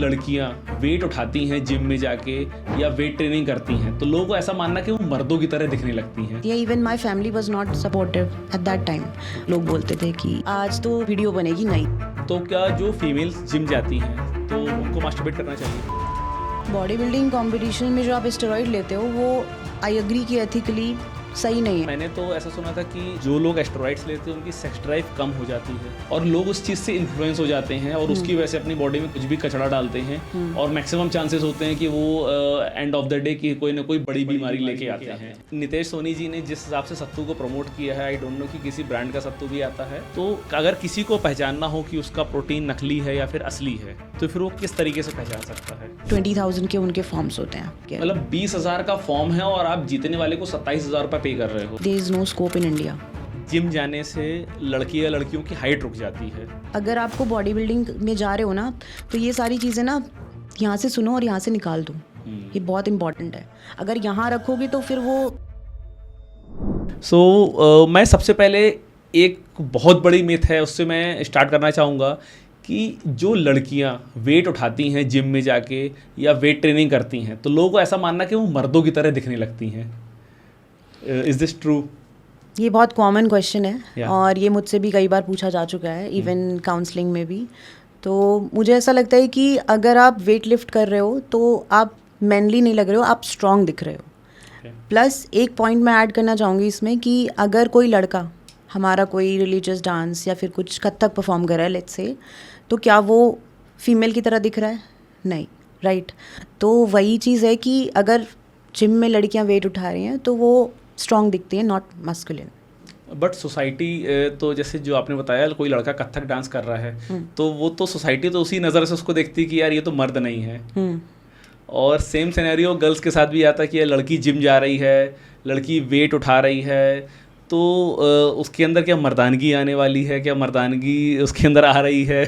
लड़कियां वेट उठाती हैं जिम में जाके या वेट ट्रेनिंग करती हैं तो लोगों को ऐसा मानना कि वो मर्दों की तरह दिखने लगती हैं। या even my family was not supportive at that time. लोग बोलते थे कि आज तो वीडियो बनेगी नहीं। तो क्या जो फीमेल्स जिम जाती हैं तो उनको मास्टरबेट करना चाहिए? बॉडी बिल्डिंग कॉम्पिटिशन में जो आप स्टेरॉइड लेते हो वो आई एग्री कि एथिकली सही नहीं है। मैंने तो ऐसा सुना था कि जो लोग एस्टेरॉइड्स लेते हैं उनकी सेक्स ड्राइव कम हो जाती है और लोग उस चीज़ से इन्फ्लुएंस हो जाते हैं और उसकी वजह से अपनी बॉडी में कुछ भी कचरा डालते हैं और मैक्सिमम चांसेस होते हैं कि वो एंड ऑफ द डे की कोई ना कोई बड़ी बीमारी लेके आते हैं। नितेश सोनी जी ने जिस हिसाब से सत्तू को प्रमोट किया है, आई डोंट नो कि किसी ब्रांड का सत्तू भी आता है, तो अगर किसी को पहचानना हो कि उसका प्रोटीन नकली है या फिर असली है तो फिर वो किस तरीके से पहचान सकता है? 20,000 के उनके फॉर्म्स होते हैं। मतलब 20,000 का फॉर्म है और आप जीतने वाले को 27,000 रुपये पे कर रहे हो। There is no scope in India. Gym जाने से लड़की या लड़कियों की हाइट रुक जाती है। अगर आपको बॉडी बिल्डिंग में जा रहे हो ना तो ये सारी चीज़ें ना यहाँ से सुनो और यहाँ से निकाल दो। ये बहुत इंपॉर्टेंट है। अगर यहाँ रखोगे तो फिर वो मैं सबसे पहले एक बहुत बड़ी मिथ है उससे मैं स्टार्ट करना चाहूँगा कि जो लड़कियां वेट उठाती हैं जिम में जाके या वेट ट्रेनिंग करती हैं तो लोगों को ऐसा मानना कि वो मर्दों की तरह दिखने लगती हैं। Is this true? ये बहुत कॉमन क्वेश्चन है Yeah. और ये मुझसे भी कई बार पूछा जा चुका है, इवन काउंसलिंग में भी। तो मुझे ऐसा लगता है कि अगर आप वेट लिफ्ट कर रहे हो तो आप मैनली नहीं लग रहे हो, आप स्ट्रांग दिख रहे हो। प्लस एक पॉइंट मैं ऐड करना चाहूँगी इसमें कि अगर कोई लड़का हमारा कोई रिलीजियस डांस या फिर कुछ कथक परफॉर्म कर रहा है लेट्स से, तो क्या वो फीमेल की तरह दिख रहा है? नहीं, राइट। तो वही चीज़ है कि अगर जिम में लड़कियां वेट उठा रही हैं तो वो स्ट्रांग दिखती है, नॉट मस्कुलिन। बट सोसाइटी तो जैसे जो आपने बताया कोई लड़का कथक डांस कर रहा है तो वो तो सोसाइटी तो उसी नज़र से उसको देखती है कि यार ये तो मर्द नहीं है। और सेम सिनेरियो गर्ल्स के साथ भी आता है कि ये लड़की जिम जा रही है, लड़की वेट उठा रही है, तो उसके अंदर क्या मर्दानगी आने वाली है, क्या मर्दानगी उसके अंदर आ रही है?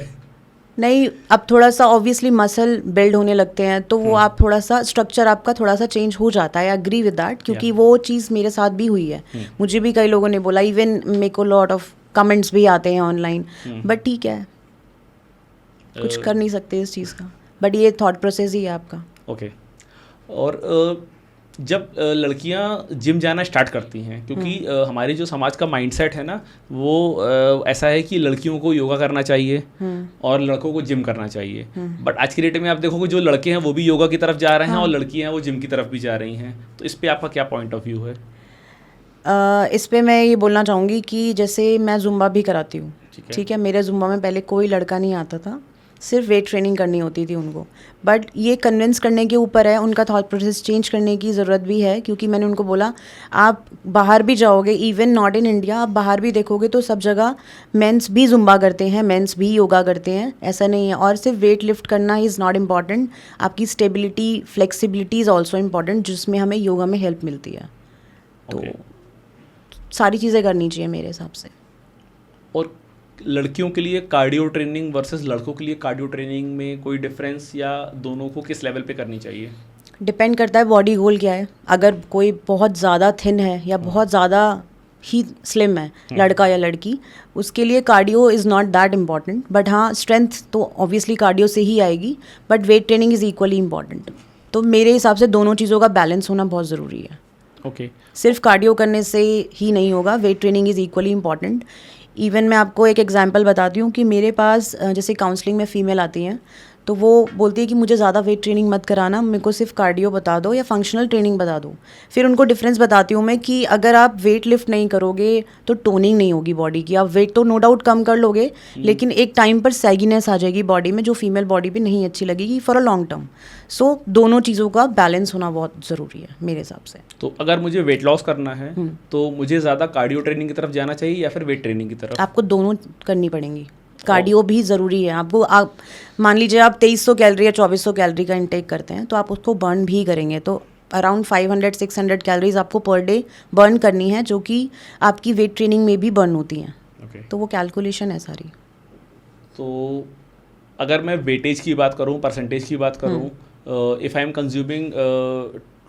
नहीं, अब थोड़ा सा ऑब्वियसली मसल बिल्ड होने लगते हैं तो वो आप थोड़ा सा स्ट्रक्चर आपका थोड़ा सा चेंज हो जाता है। आई एग्री विद दैट, क्योंकि वो चीज़ मेरे साथ भी हुई है। मुझे भी कई लोगों ने बोला, इवन मेरे को लॉट ऑफ कमेंट्स भी आते हैं ऑनलाइन। बट ठीक है, कुछ कर नहीं सकते इस चीज़ का, बट ये थॉट प्रोसेस ही है आपका। ओके। और जब लड़कियां जिम जाना स्टार्ट करती हैं, क्योंकि हमारे जो समाज का माइंडसेट है ना वो ऐसा है कि लड़कियों को योगा करना चाहिए और लड़कों को जिम करना चाहिए। बट आज की डेट में आप देखोगे जो लड़के हैं वो भी योगा की तरफ जा रहे हैं और लड़कियां हैं वो जिम की तरफ भी जा रही हैं। तो इस पे आपका क्या पॉइंट ऑफ व्यू है? इस पे मैं ये बोलना चाहूँगी कि जैसे मैं जुम्बा भी कराती हूँ, ठीक है। मेरे जुम्बा में पहले कोई लड़का नहीं आता था, सिर्फ वेट ट्रेनिंग करनी होती थी उनको। बट ये कन्विंस करने के ऊपर है, उनका थॉट प्रोसेस चेंज करने की ज़रूरत भी है, क्योंकि मैंने उनको बोला आप बाहर भी जाओगे, इवन नॉट इन इंडिया, आप बाहर भी देखोगे तो सब जगह मेंस भी जुम्बा करते हैं, मेंस भी योगा करते हैं, ऐसा नहीं है। और सिर्फ वेट लिफ्ट करना इज़ नॉट इम्पॉर्टेंट, आपकी stability, flexibility is also important, जिसमें हमें योगा में हेल्प मिलती है। तो सारी चीज़ें करनी चाहिए मेरे हिसाब से। और लड़कियों के लिए कार्डियो ट्रेनिंग वर्सेस लड़कों के लिए कार्डियो ट्रेनिंग में कोई डिफरेंस या दोनों को किस लेवल पे करनी चाहिए? डिपेंड करता है बॉडी गोल क्या है। अगर कोई बहुत ज़्यादा थिन है या बहुत ज़्यादा ही स्लिम है, लड़का या लड़की, उसके लिए cardio is not that important. But हाँ, स्ट्रेंथ तो ऑब्वियसली कार्डियो से ही आएगी, but weight training is equally important. तो मेरे हिसाब से दोनों चीज़ों का बैलेंस होना बहुत ज़रूरी है। ओके। सिर्फ कार्डियो करने से ही नहीं होगा, weight training is equally important. Even मैं आपको एक एग्जांपल बताती हूँ कि मेरे पास जैसे काउंसलिंग में फ़ीमेल आती हैं तो वो बोलती है कि मुझे ज़्यादा वेट ट्रेनिंग मत कराना, मेरे को सिर्फ कार्डियो बता दो या फंक्शनल ट्रेनिंग बता दो। फिर उनको डिफरेंस बताती हूँ मैं कि अगर आप वेट लिफ्ट नहीं करोगे तो टोनिंग नहीं होगी बॉडी की। आप वेट तो नो डाउट कम कर लोगे, लेकिन एक टाइम पर सैगीनेस आ जाएगी बॉडी में, जो फीमेल बॉडी पे नहीं अच्छी लगेगी फॉर अ लॉन्ग टर्म। सो दोनों चीज़ों का बैलेंस होना बहुत ज़रूरी है मेरे हिसाब से। तो अगर मुझे वेट लॉस करना है तो मुझे ज़्यादा कार्डियो ट्रेनिंग की तरफ जाना चाहिए या फिर वेट ट्रेनिंग की तरफ? आपको दोनों करनी पड़ेंगी। कार्डियो भी ज़रूरी है आपको। आप मान लीजिए आप 2300 कैलोरी या 2400 कैलोरी का इंटेक करते हैं तो आप उसको बर्न भी करेंगे, तो अराउंड 500-600 कैलोरीज आपको पर डे बर्न करनी है, जो कि आपकी वेट ट्रेनिंग में भी बर्न होती हैं। तो वो कैलकुलेशन है सारी। तो अगर मैं वेटेज की बात करूँ, परसेंटेज की बात करूँ, if I am consuming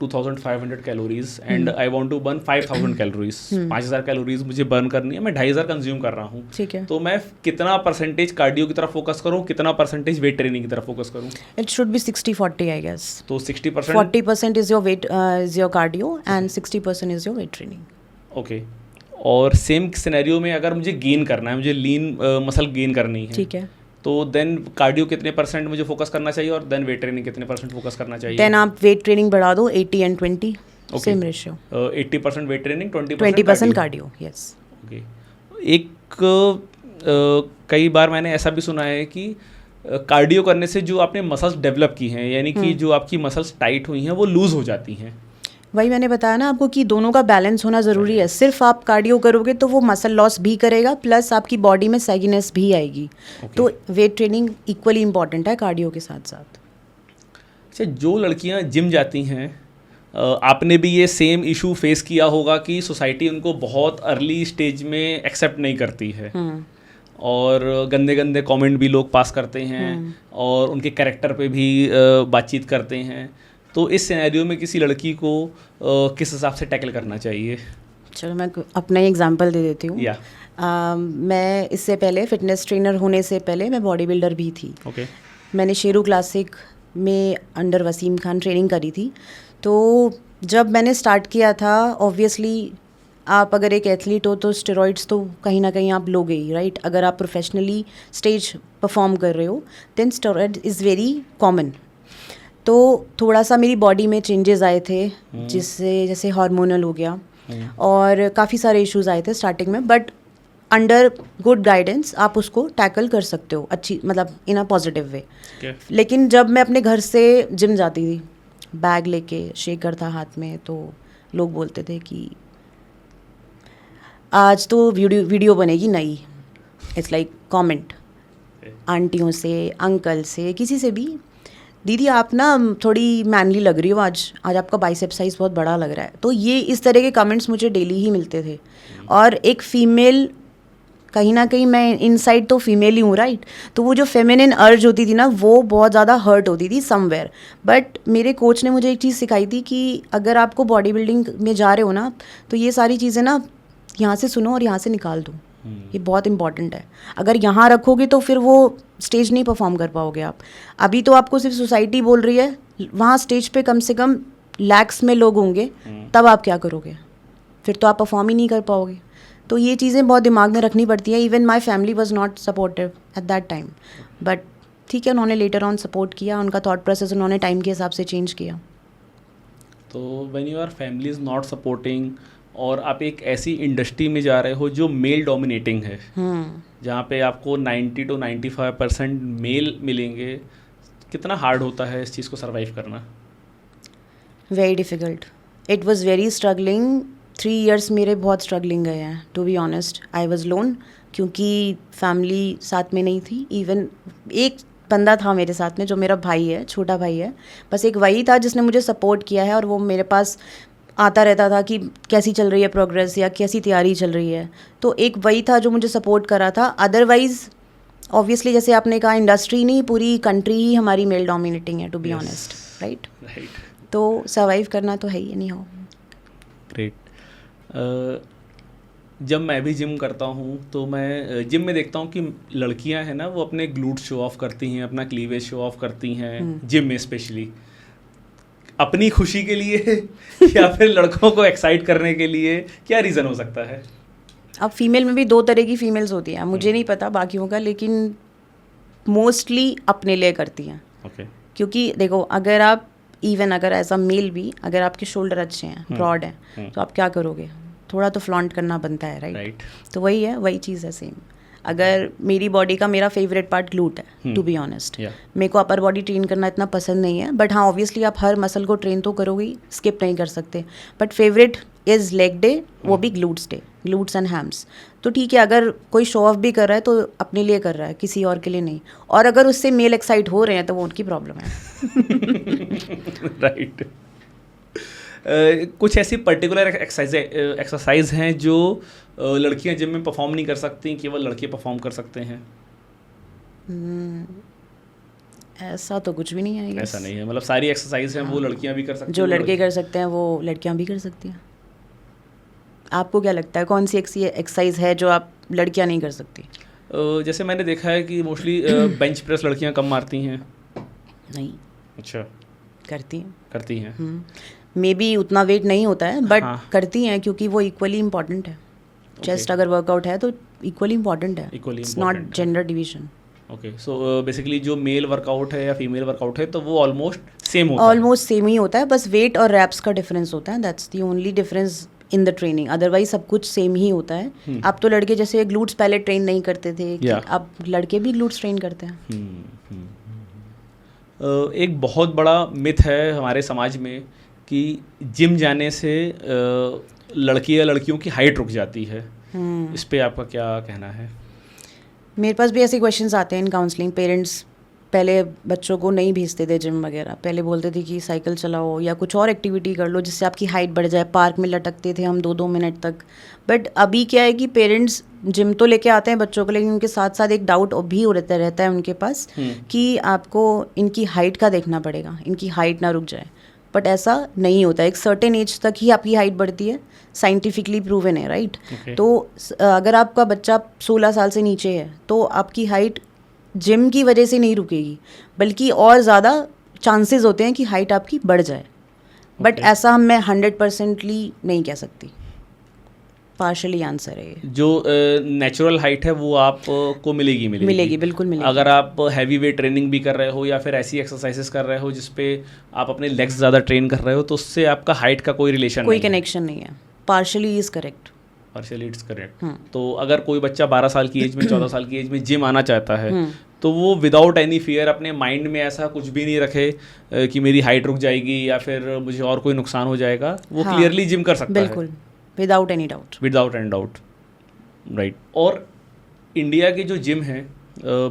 2500 calories and I want to burn 5000 calories, 5000 calories मुझे बर्न करनी है, मैं 2500 कंज्यूम कर रहा हूँ, ठीक है, तो मैं कितना परसेंटेज कार्डियो की तरफ फोकस करूँ, कितना परसेंटेज वेट ट्रेनिंग की तरफ फोकस करूँ? It should be 60-40 I guess. तो 60%, 40% is your weight is your cardio and 60% is your weight training. Okay. और सेम सिनेरियो में अगर मुझे गेन करना है, मुझे लीन मसल गेन करनी है, ठीक है, तो देन कार्डियो कितने परसेंट मुझे फोकस करना चाहिए और देन वेट ट्रेनिंग कितने परसेंट फोकस करना चाहिए? देन आप वेट ट्रेनिंग बढ़ा दो 80 and 20 same ratio. 80% weight training, 20% cardio. Yes. Okay. एक कई बार मैंने ऐसा भी सुना है कि कार्डियो करने से जो आपने मसल्स डेवलप की हैं, यानी कि जो आपकी मसल्स टाइट हुई हैं वो लूज हो जाती हैं. वही मैंने बताया ना आपको कि दोनों का बैलेंस होना ज़रूरी है. सिर्फ आप कार्डियो करोगे तो वो मसल लॉस भी करेगा, प्लस आपकी बॉडी में सैगीनेस भी आएगी. तो वेट ट्रेनिंग इक्वली इम्पॉर्टेंट है कार्डियो के साथ साथ. अच्छा, जो लड़कियां जिम जाती हैं, आपने भी ये सेम इशू फेस किया होगा कि सोसाइटी उनको बहुत अर्ली स्टेज में एक्सेप्ट नहीं करती है और गंदे गंदे कमेंट भी लोग पास करते हैं और उनके कैरेक्टर पे भी बातचीत करते हैं. तो इस सिनेरियो में किसी लड़की को किस हिसाब से टैकल करना चाहिए? चलो मैं अपना ही एग्जांपल दे देती हूँ. मैं इससे पहले फिटनेस ट्रेनर होने से पहले मैं बॉडी बिल्डर भी थी. मैंने शेरू क्लासिक में अंडर वसीम खान ट्रेनिंग करी थी. तो जब मैंने स्टार्ट किया था, ऑब्वियसली आप अगर एक एथलीट हो तो स्टेरॉइड्स तो कहीं ना कहीं आप लोगे ही, राइट? अगर आप प्रोफेशनली स्टेज परफॉर्म कर रहे हो then steroid is very common. तो थोड़ा सा मेरी बॉडी में चेंजेस आए थे, जिससे जैसे हार्मोनल हो गया और काफ़ी सारे इश्यूज आए थे स्टार्टिंग में. बट अंडर गुड गाइडेंस आप उसको टैकल कर सकते हो, अच्छी मतलब इन अ पॉजिटिव वे. लेकिन जब मैं अपने घर से जिम जाती थी, बैग लेके, शेकर था हाथ में, तो लोग बोलते थे कि आज तो वीडियो बनेगी नई. इट्स लाइक कमेंट आंटियों से, अंकल से, किसी से भी, दीदी आप ना थोड़ी मैनली लग रही हो, आज आपका बाइसेप साइज बहुत बड़ा लग रहा है. तो ये इस तरह के कमेंट्स मुझे डेली ही मिलते थे. और एक फीमेल, कहीं ना कहीं मैं इनसाइड तो फीमेल ही हूँ, राइट? तो वो जो फेमिनिन अर्ज होती थी ना, वो बहुत ज़्यादा हर्ट होती थी समवेयर. बट मेरे कोच ने मुझे एक चीज़ सिखाई थी कि अगर आपको बॉडी बिल्डिंग में जा रहे हो ना, तो ये सारी चीज़ें ना यहाँ से सुनो और यहाँ से निकाल दो. ये बहुत इंपॉर्टेंट है. अगर यहाँ रखोगे तो फिर वो स्टेज नहीं परफॉर्म कर पाओगे आप. अभी तो आपको सिर्फ सोसाइटी बोल रही है, वहाँ स्टेज पे कम से कम लैक्स में लोग होंगे, तब आप क्या करोगे? फिर तो आप परफॉर्म ही नहीं कर पाओगे. तो ये चीज़ें बहुत दिमाग में रखनी पड़ती है. Even my family was not supportive at that time, but ठीक है, उन्होंने लेटर ऑन सपोर्ट किया. उनका थॉट प्रोसेस उन्होंने टाइम के हिसाब से चेंज किया. तो when your family is not supporting और आप एक ऐसी इंडस्ट्री में जा रहे हो जो मेल डोमिनेटिंग है, जहाँ पे आपको 90 to 95% मेल मिलेंगे, कितना हार्ड होता है इस चीज़ को सर्वाइव करना? Very difficult. It was very struggling. 3 years मेरे बहुत स्ट्रगलिंग गए हैं, to be honest. I was lone, क्योंकि फैमिली साथ में नहीं थी. इवन एक बंदा था मेरे साथ में जो मेरा भाई है, छोटा भाई है, बस एक वही था जिसने मुझे सपोर्ट किया है. और वो मेरे पास आता रहता था कि कैसी चल रही है प्रोग्रेस या कैसी तैयारी चल रही है. तो एक वही था जो मुझे सपोर्ट करा था. अदरवाइज़ ऑब्वियसली जैसे आपने कहा, इंडस्ट्री नहीं, पूरी कंट्री ही हमारी मेल डोमिनेटिंग है, टू बी ऑनेस्ट, राइट? तो सर्वाइव करना तो है ही नहीं हो. ग्रेट. जब मैं भी जिम करता हूँ तो मैं जिम में देखता हूँ कि लड़कियाँ हैं ना, वो अपने ग्लूट शो ऑफ करती हैं, अपना क्लीवेज शो ऑफ करती हैं जिम में, स्पेशली अपनी खुशी के लिए या फिर लड़कों को एक्साइट करने के लिए. क्या रीज़न हो सकता है? अब फीमेल में भी 2 तरह की फीमेल्स होती हैं, मुझे नहीं पता बाकियों का, लेकिन मोस्टली अपने लिए करती हैं. क्योंकि देखो, अगर आप इवन अगर एज अ मेल भी, अगर आपके शोल्डर अच्छे हैं, ब्रॉड हैं, तो आप क्या करोगे? थोड़ा तो फ्लॉन्ट करना बनता है, राइट? तो वही है, वही चीज़ है सेम. अगर मेरी बॉडी का मेरा फेवरेट पार्ट ग्लूट है, टू बी ऑनेस्ट. मेरे को अपर बॉडी ट्रेन करना इतना पसंद नहीं है, बट हाँ ऑब्वियसली आप हर मसल को ट्रेन तो करोगे ही, स्किप नहीं कर सकते. But favourite is leg day, वो भी glutes day, glutes and hams. तो ठीक है, अगर कोई शो ऑफ भी कर रहा है तो अपने लिए कर रहा है, किसी और के लिए नहीं. और अगर उससे मेल एक्साइट हो रहे हैं तो वो उनकी प्रॉब्लम है. राइट. कुछ ऐसी पर्टिकुलर एक्सरसाइज हैं जो लड़कियां जिम में परफॉर्म नहीं कर सकती, केवल लड़के परफॉर्म कर सकते हैं? ऐसा तो कुछ भी नहीं है, ऐसा नहीं है, मतलब सारी एक्सरसाइज हैं वो लड़कियां भी कर सकती हैं, जो लड़के कर सकते हैं वो लड़कियां भी कर सकती हैं। आपको क्या लगता है कौन सी एक्सरसाइज है जो आप लड़कियां नहीं कर सकती? जैसे मैंने देखा है कि मोस्टली बेंच प्रेस लड़कियां कम मारती हैं। नहीं, अच्छा, करती हैं। हैं। मे बी उतना वेट नहीं होता है बट हाँ। करती हैं, क्योंकि वो इक्वली इम्पॉर्टेंट है। चेस्ट अगर वर्कआउट है तो इक्वली इम्पॉर्टेंट है, Equally इट्स नॉट important है। Gender division. Okay, so basically जो मेल वर्कआउट है या फीमेल वर्कआउट है तो वो ऑलमोस्ट सेम होता है। ऑलमोस्ट सेम ही होता है, बस वेट और रैप्स का डिफरेंस होता है, that's the only difference in the training. Otherwise सब कुछ सेम ही होता है। अब तो लड़के जैसे ग्लूट्स पहले ट्रेन नहीं करते थे, कि Yeah. अब लड़के भी ग्लूट्स ट्रेन करते हैं। एक बहुत बड़ा मिथ है हमारे समाज में कि जिम जाने से लड़की या लड़कियों की हाइट रुक जाती है। इस पे आपका क्या कहना है? मेरे पास भी ऐसे क्वेश्चंस आते हैं इन काउंसलिंग। पेरेंट्स पहले बच्चों को नहीं भेजते थे जिम वगैरह, पहले बोलते थे कि साइकिल चलाओ या कुछ और एक्टिविटी कर लो जिससे आपकी हाइट बढ़ जाए। पार्क में लटकते थे हम 2-2 मिनट तक। बट अभी क्या है कि पेरेंट्स जिम तो लेके आते हैं बच्चों को, लेकिन उनके साथ साथ एक डाउट भी रहता है उनके पास कि आपको इनकी हाइट का देखना पड़ेगा, इनकी हाइट ना रुक जाए। बट ऐसा नहीं होता, एक सर्टेन एज तक ही आपकी हाइट बढ़ती है, साइंटिफिकली प्रूवन है, राइट? तो अगर आपका बच्चा 16 साल से नीचे है तो आपकी हाइट जिम की वजह से नहीं रुकेगी, बल्कि और ज़्यादा चांसेस होते हैं कि हाइट आपकी बढ़ जाए। बट ऐसा मैं 100%ली नहीं कह सकती, पार्शली आंसर है ये। जो नेचुरल हाइट है वो आपको मिलेगी बिल्कुल मिलेगी। अगर आप हैवी वेट ट्रेनिंग भी कर रहे हो या फिर ऐसी एक्सरसाइजेस कर रहे हो जिसपे आप अपने लेग्स ज़्यादा ट्रेन कर रहे हो तो उससे आपका हाइट का कोई रिलेशन कोई कनेक्शन नहीं है। Partially is correct. Partially it's correct. तो अगर कोई बच्चा 12 साल की एज में 14 साल की एज में जिम आना चाहता है तो वो विदाउट एनी फियर अपने माइंड में ऐसा कुछ भी नहीं रखे कि मेरी हाइट रुक जाएगी या फिर मुझे और कोई नुकसान हो जाएगा, वो क्लियरली जिम कर सकता है। बिल्कुल, विदाउट एनी डाउट। राइट। और इंडिया के जो जिम हैं,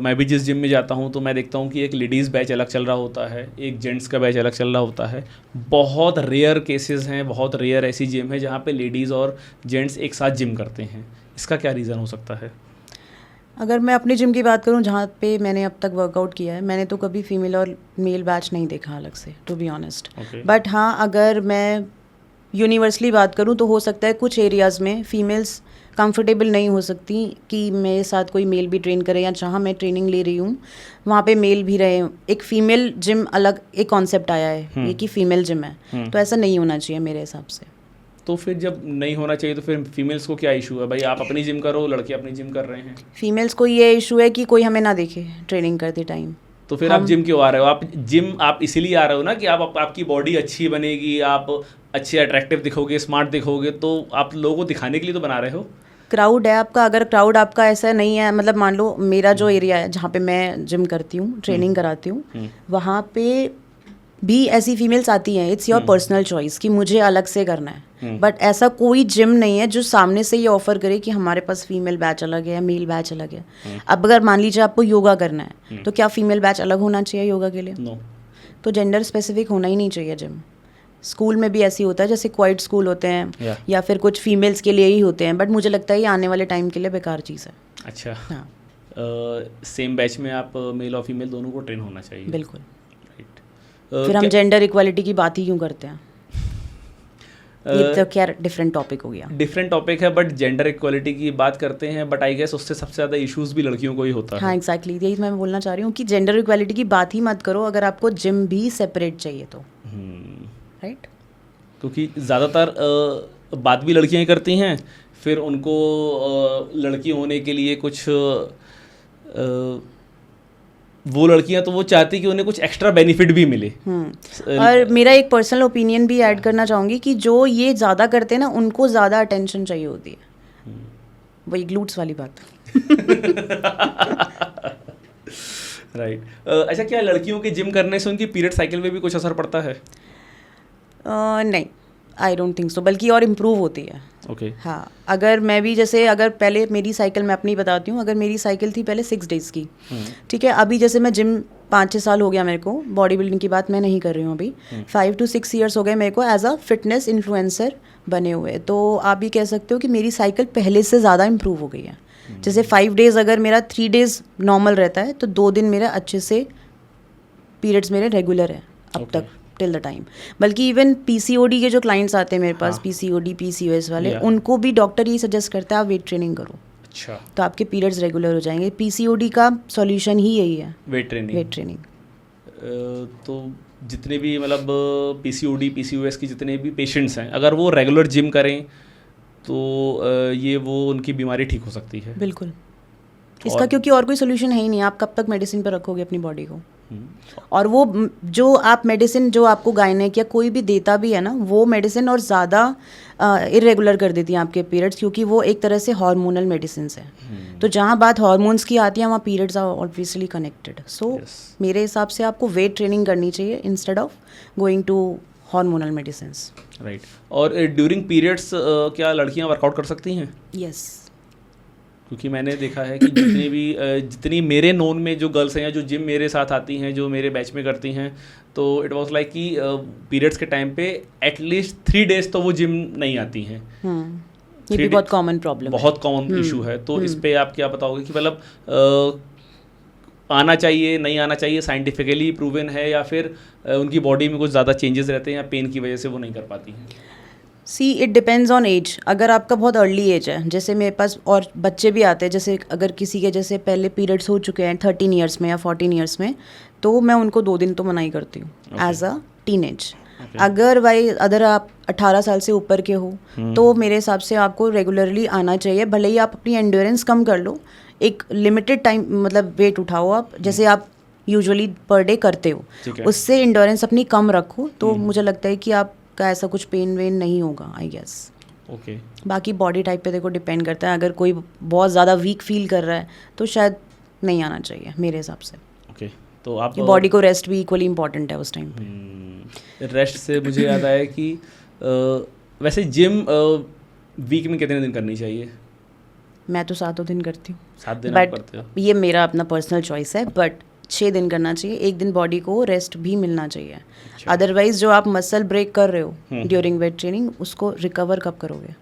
मैं भी जिस जिम में जाता हूँ तो मैं देखता हूँ कि एक लेडीज़ बैच अलग चल रहा होता है, एक जेंट्स का बैच अलग चल रहा होता है। बहुत रेयर केसेस हैं, बहुत रेयर ऐसी जिम है जहाँ पे लेडीज़ और जेंट्स एक साथ जिम करते हैं। इसका क्या रीज़न हो सकता है? अगर मैं अपनी जिम की बात करूं जहाँ पे मैंने अब तक वर्कआउट किया है, मैंने तो कभी फीमेल और मेल बैच नहीं देखा अलग से, टू बी ऑनेस्ट। बट हाँ, अगर मैं यूनिवर्सली बात करूं तो हो सकता है कुछ एरियाज़ में फीमेल्स कंफर्टेबल नहीं हो सकती कि मेरे साथ कोई मेल भी ट्रेन करे, या जहाँ मैं ट्रेनिंग ले रही हूँ वहाँ पे मेल भी रहे। एक फ़ीमेल जिम अलग एक कॉन्सेप्ट आया है ये कि फ़ीमेल जिम है, तो ऐसा नहीं होना चाहिए मेरे हिसाब से। तो फिर जब नहीं होना चाहिए तो फिर फीमेल्स को क्या इशू है? भाई आप अपनी जिम करो, लड़के अपनी जिम कर रहे हैं। फीमेल्स को ये इशू है कि कोई हमें ना देखे ट्रेनिंग करते टाइम। तो फिर आप जिम क्यों आ रहे हो? आप जिम आप इसीलिए आ रहे हो ना कि आपकी बॉडी अच्छी बनेगी, आप अच्छे अट्रैक्टिव दिखोगे, स्मार्ट दिखोगे, तो आप लोगों को दिखाने के लिए तो बना रहे हो। क्राउड है आपका, अगर क्राउड आपका ऐसा नहीं है, मतलब मान लो मेरा जो एरिया है जहाँ पे मैं जिम करती हूँ, ट्रेनिंग कराती हूँ, वहाँ पे भी ऐसी फीमेल्स आती हैं। इट्स योर पर्सनल चॉइस कि मुझे अलग से करना है। बट ऐसा कोई जिम नहीं है जो सामने से ये ऑफर करे कि हमारे पास फीमेल बैच अलग है या मेल बैच अलग है। अब अगर मान लीजिए आपको योगा करना है तो क्या फीमेल बैच अलग होना चाहिए योगा के लिए? नो। तो जेंडर स्पेसिफिक होना ही नहीं चाहिए जिम। स्कूल में भी ऐसी होता है, जैसे क्वाइट स्कूल होते हैं या फिर कुछ फीमेल्स के लिए ही होते हैं, बट मुझे लगता है ये आने वाले टाइम के लिए बेकार चीज़ है। अच्छा। हाँ, सेम बैच में आप मेल और फीमेल दोनों को ट्रेन होना चाहिए। बिल्कुल। फिर हम जेंडर इक्वालिटी की बात ही क्यों करते हैं? ये तो क्या डिफरेंट टॉपिक हो गया। डिफरेंट टॉपिक है, बट जेंडर इक्वालिटी की बात करते हैं, बट आई गेस उससे सबसे ज़्यादा इश्यूज भी लड़कियों को ही होता है। हाँ, एग्जैक्टली, यही मैं बोलना चाह रही हूँ कि जेंडर इक्वालिटी की बात ही मत करो अगर आपको जिम भी सेपरेट चाहिए तो, राइट? क्योंकि ज़्यादातर बात भी लड़कियां ही करती हैं, फिर उनको लड़की होने के लिए कुछ वो लड़कियां तो वो चाहती कि उन्हें कुछ एक्स्ट्रा बेनिफिट भी मिले। और मेरा एक पर्सनल ओपिनियन भी ऐड करना चाहूँगी कि जो ये ज़्यादा करते हैं ना, उनको ज़्यादा अटेंशन चाहिए होती है। वही ग्लूट्स वाली बात। राइट। अच्छा, क्या लड़कियों के जिम करने से उनकी पीरियड साइकिल में भी कुछ असर पड़ता है? नहीं, आई डोंट थिंक सो, बल्कि और इम्प्रूव होती है। ओके। हाँ, अगर मैं भी जैसे अगर पहले मेरी साइकिल मैं अपनी बताती हूँ, अगर मेरी साइकिल थी पहले 6 डेज़ की, ठीक है, अभी जैसे मैं जिम 5-6 साल हो गया मेरे को, बॉडी बिल्डिंग की बात मैं नहीं कर रही हूँ अभी, 5 to 6 ईयर्स हो गए मेरे को एज अ फिटनेस इन्फ्लुएंसर बने हुए। तो आप भी कह सकते हो कि मेरी साइकिल पहले से ज़्यादा इम्प्रूव हो गई है। जैसे 5 डेज़ अगर मेरा 3 डेज़ नॉर्मल रहता है तो 2 दिन मेरा अच्छे से पीरियड्स मेरे रेगुलर है अब तक टिल द टाइम। बल्कि इवन पीसीओडी के जो क्लाइंट्स आते हैं मेरे पास, पीसीओडी पीसीओएस वाले, उनको भी डॉक्टर ये सजेस्ट करता है आप वेट ट्रेनिंग करो। अच्छा। तो आपके पीरियड्स रेगुलर हो जाएंगे। पीसीओडी का सॉल्यूशन ही यही है, वेट ट्रेनिंग। तो जितने भी मतलब पीसीओडी पीसीओएस की जितने भी पेशेंट्स हैं, अगर वो रेगुलर जिम करें तो ये वो उनकी बीमारी ठीक हो सकती है। बिल्कुल। इसका क्योंकि और कोई सोल्यूशन है ही नहीं, आप कब तक मेडिसिन पर रखोगे अपनी बॉडी को। और वो जो आप मेडिसिन जो आपको गायनेक या कोई भी देता भी है ना, वो मेडिसिन और ज़्यादा इरेगुलर कर देती हैं आपके पीरियड्स, क्योंकि वो एक तरह से हार्मोनल मेडिसिन है। तो जहाँ बात हार्मोन्स की आती है वहाँ periods are obviously connected. So मेरे हिसाब से आपको वेट ट्रेनिंग करनी चाहिए instead of going to hormonal medicine. Right. और ड्यूरिंग पीरियड्स क्या लड़कियाँ वर्कआउट कर सकती हैं? यस। क्योंकि मैंने देखा है कि जितनी मेरे नोन में जो गर्ल्स हैं या जो जिम मेरे साथ आती हैं, जो मेरे बैच में करती हैं, तो इट वाज लाइक कि पीरियड्स के टाइम पे एटलीस्ट 3 डेज तो वो जिम नहीं आती हैं। ये भी बहुत कॉमन प्रॉब्लम है, बहुत कॉमन इशू है। तो इस पे आप क्या बताओगे कि मतलब आना चाहिए नहीं आना चाहिए, साइंटिफिकली प्रूवन है, या फिर उनकी बॉडी में कुछ ज़्यादा चेंजेस रहते हैं या पेन की वजह से वो नहीं कर पाती हैं? See it depends on age. अगर आपका बहुत अर्ली एज है, जैसे मेरे पास और बच्चे भी आते हैं, जैसे अगर किसी के जैसे पहले पीरियड्स हो चुके हैं 13 ईयर्स में या 14 ईयर्स में, तो मैं उनको 2 दिन तो मना ही करती हूँ एज अ टीनेज। अगर आप 18 साल से ऊपर के हो तो मेरे हिसाब से आपको रेगुलरली आना चाहिए। भले ही आप अपनी एंड्योरेंस कम कर लो, एक लिमिटेड टाइम मतलब वेट उठाओ आप, जैसे आप यूजुअली पर डे करते हो, उससे एंड्योरेंस अपनी कम रखो, तो मुझे लगता है कि आपका ऐसा कुछ पेन वेन नहीं होगा, आई गेस। ओके। बाकी बॉडी टाइप पे देखो डिपेंड करता है। अगर कोई बहुत ज़्यादा वीक फील कर रहा है तो शायद नहीं आना चाहिए मेरे हिसाब से। ओके। तो आप बॉडी को रेस्ट भी इक्वली इम्पॉर्टेंट है उस टाइम पे। रेस्ट से मुझे याद आया कि वैसे जिम वीक में कितने दिन करनी चाहिए? मैं तो 7 दिन करती हूँ। 7 दिन आप करते हो? ये मेरा अपना पर्सनल चॉइस है, बट 6 दिन करना चाहिए। एक दिन बॉडी को रेस्ट भी मिलना चाहिए। अदरवाइज जो आप मसल ब्रेक कर रहे हो ड्यूरिंग वेट ट्रेनिंग, उसको रिकवर कब करोगे?